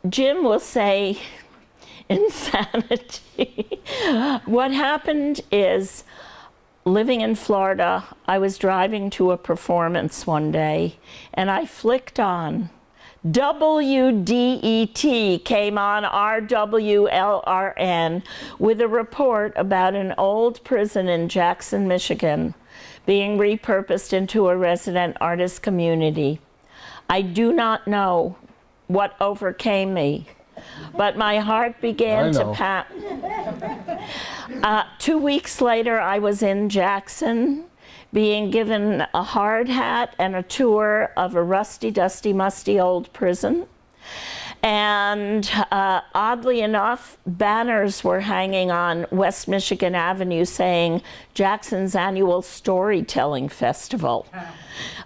Jim will say insanity. What happened is, living in Florida, I was driving to a performance one day, and I flicked on WDET, came on RWLRN, with a report about an old prison in Jackson, Michigan, being repurposed into a resident artist community. I do not know what overcame me, but my heart began to pound. 2 weeks later, I was in Jackson, being given a hard hat and a tour of a rusty, dusty, musty old prison. And oddly enough, banners were hanging on West Michigan Avenue saying Jackson's annual storytelling festival.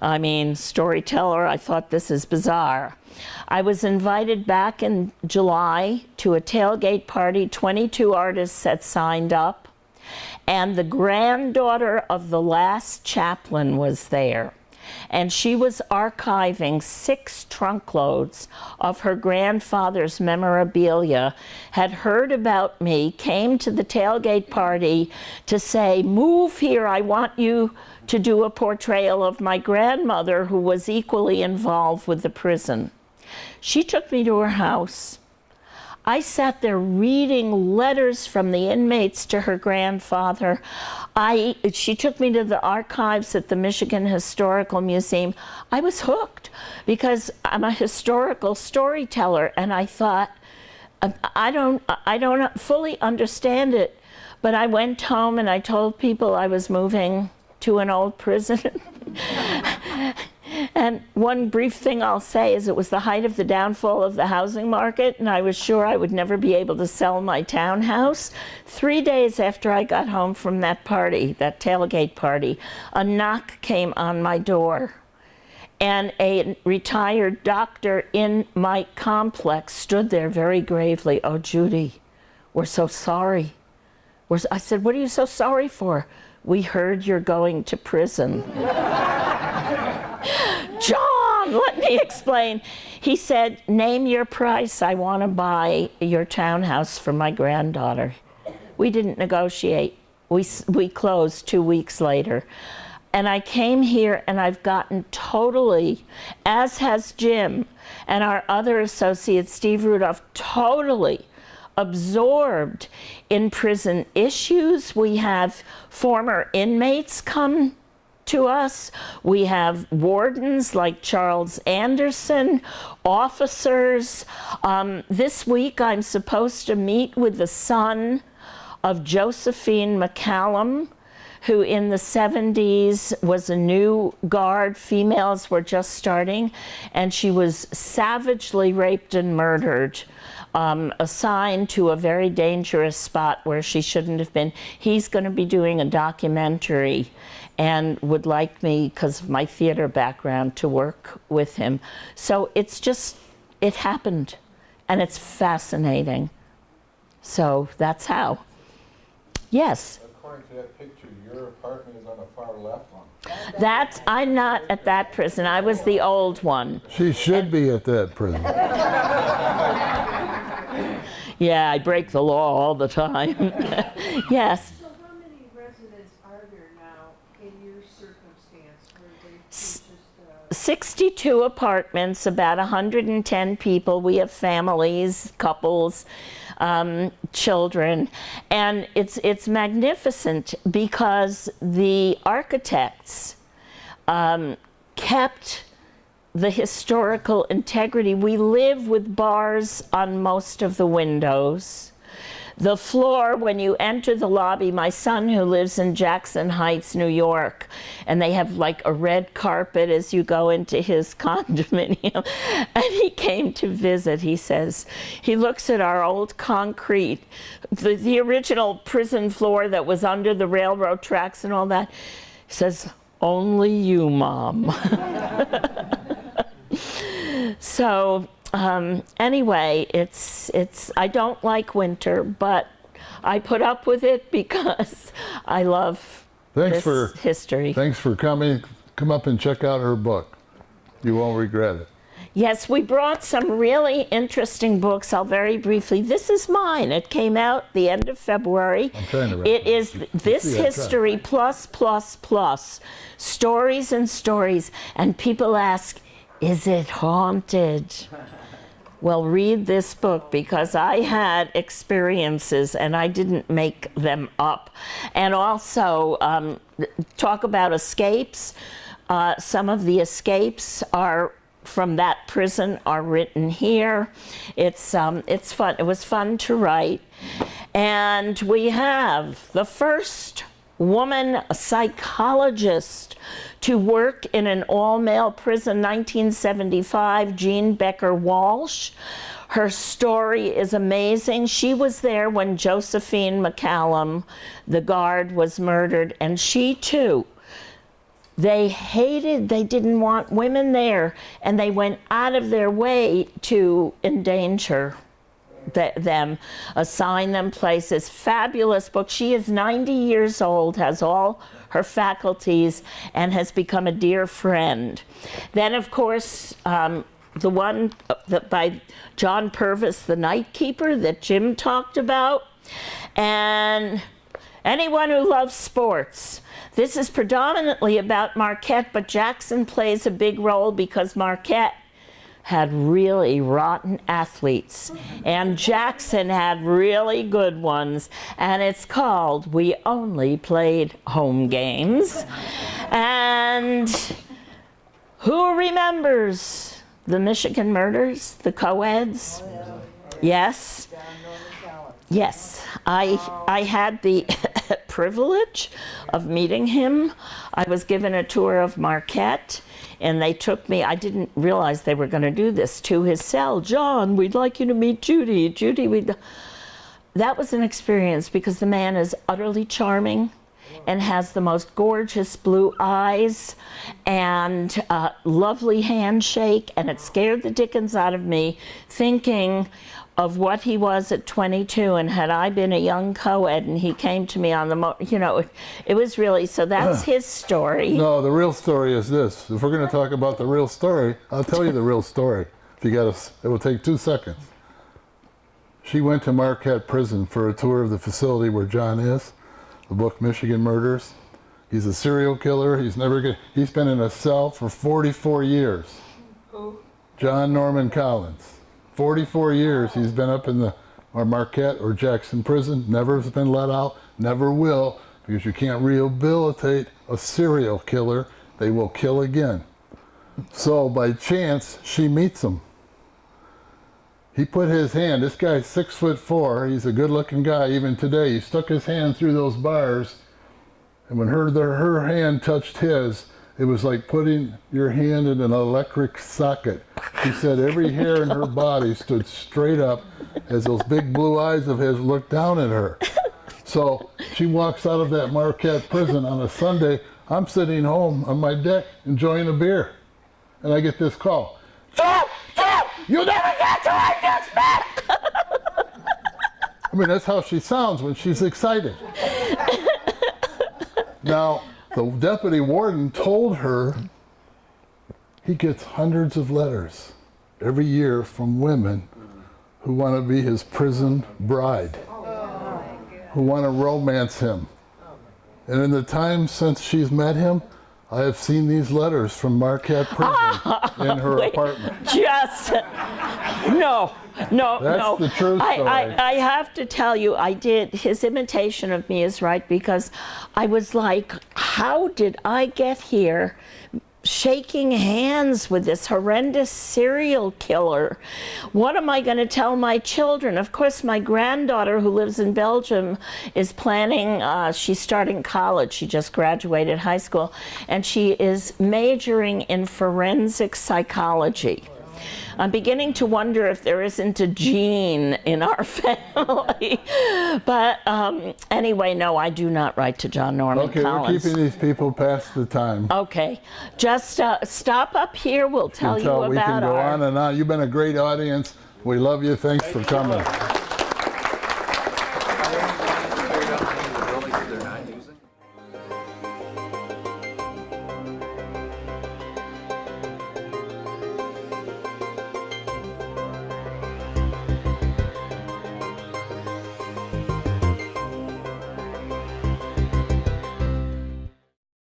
I mean, storyteller, I thought this is bizarre. I was invited back in July to a tailgate party. 22 artists had signed up, and the granddaughter of the last chaplain was there. And she was archiving 6 trunkloads of her grandfather's memorabilia, had heard about me, came to the tailgate party to say, move here, I want you to do a portrayal of my grandmother, who was equally involved with the prison. She took me to her house. I sat there reading letters from the inmates to her grandfather. She took me to the archives at the Michigan Historical Museum. I was hooked because I'm a historical storyteller, and I thought, I don't fully understand it, but I went home and I told people I was moving to an old prison. And one brief thing I'll say is it was the height of the downfall of the housing market, and I was sure I would never be able to sell my townhouse. 3 days after I got home from that party, that tailgate party, a knock came on my door, and a retired doctor in my complex stood there very gravely. "Oh, Judy, we're so sorry." I said, "What are you so sorry for?" "We heard you're going to prison." "John, let me explain." He said, "Name your price. I want to buy your townhouse for my granddaughter." We didn't negotiate. We closed 2 weeks later. And I came here and I've gotten totally, as has Jim and our other associate, Steve Rudolph, totally absorbed in prison issues. We have former inmates come to us. We have wardens like Charles Anderson, officers. This week I'm supposed to meet with the son of Josephine McCallum, who in the 70s was a new guard. Females were just starting, and she was savagely raped and murdered, assigned to a very dangerous spot where she shouldn't have been. He's going to be doing a documentary and would like me, because of my theater background, to work with him. So it's just, it happened, and it's fascinating. So that's how. Yes? According to that picture, your apartment is on the far left one. I'm not at that prison. I was the old one. She should be at that prison. Yeah, I break the law all the time. Yes? So how many residents are there now in your circumstance where they just 62 apartments, about 110 people. We have families, couples, children, and it's magnificent because the architects kept the historical integrity. We live with bars on most of the windows. The floor, when you enter the lobby, my son who lives in Jackson Heights, New York, and they have like a red carpet as you go into his condominium, and he came to visit. He says, he looks at our old concrete, the original prison floor that was under the railroad tracks and all that. He says, "Only you, Mom." So anyway, it's I don't like winter, but I put up with it because I love this history. Thanks for coming. Come up and check out her book. You won't regret it. Yes, we brought some really interesting books. I'll very briefly. This is mine. It came out the end of February. I'm trying to It is This History plus, stories and stories. And people ask, is it haunted? Well, read this book because I had experiences and I didn't make them up. And also talk about escapes. Some of the escapes are from that prison are written here. It's fun. It was fun to write. And we have the first woman psychologist to work in an all-male prison, 1975, Jean Becker Walsh. Her story is amazing. She was there when Josephine McCallum, the guard, was murdered, and she too. They didn't want women there, and they went out of their way to endanger them, assign them places. Fabulous book. She is 90 years old, has all her faculties, and has become a dear friend. Then, of course, the one by John Purvis, The Night Keeper, that Jim talked about. And anyone who loves sports. This is predominantly about Marquette, but Jackson plays a big role because Marquette had really rotten athletes, and Jackson had really good ones, and it's called We Only Played Home Games. And who remembers the Michigan murders, the co-eds? Yes. Yes, I had the privilege of meeting him. I was given a tour of Marquette, and they took me, I didn't realize they were going to do this, to his cell. John, we'd like you to meet Judy. Judy, that was an experience because the man is utterly charming and has the most gorgeous blue eyes and lovely handshake, and it scared the dickens out of me thinking of what he was at 22, and had I been a young co-ed and he came to me on the, it was really, so that's his story. No, the real story is this. If we're going to talk about the real story, I'll tell you the real story. If you got it will take 2 seconds. She went to Marquette Prison for a tour of the facility where John is, the book Michigan Murders. He's a serial killer. He's been in a cell for 44 years. Who? John Norman Collins. 44 years he's been up in the Marquette or Jackson prison, never has been let out, never will, because you can't rehabilitate a serial killer. They will kill again. So by chance, she meets him. He put his hand, this guy's 6'4", he's a good looking guy even today. He stuck his hand through those bars, and when her hand touched his, it was like putting your hand in an electric socket. She said every hair in her body stood straight up as those big blue eyes of his looked down at her. So she walks out of that Marquette prison on a Sunday. I'm sitting home on my deck enjoying a beer. And I get this call. Joe! You never get to like this, man! I mean, that's how she sounds when she's excited. Now, the deputy warden told her he gets hundreds of letters every year from women who want to be his prison bride, who want to romance him. And in the time since she's met him, I have seen these letters from Marquette Prison in her apartment. No. That's the true story. I have to tell you, his imitation of me is right, because I was like, how did I get here shaking hands with this horrendous serial killer? What am I going to tell my children? Of course, my granddaughter, who lives in Belgium, is planning, she's starting college. She just graduated high school, and she is majoring in forensic psychology. I'm beginning to wonder if there isn't a gene in our family. But anyway, no, I do not write to John Norman Collins. Okay, we're keeping these people past the time. Okay, just stop up here. We'll tell you about we can go on and on. You've been a great audience. We love you. Thanks for coming.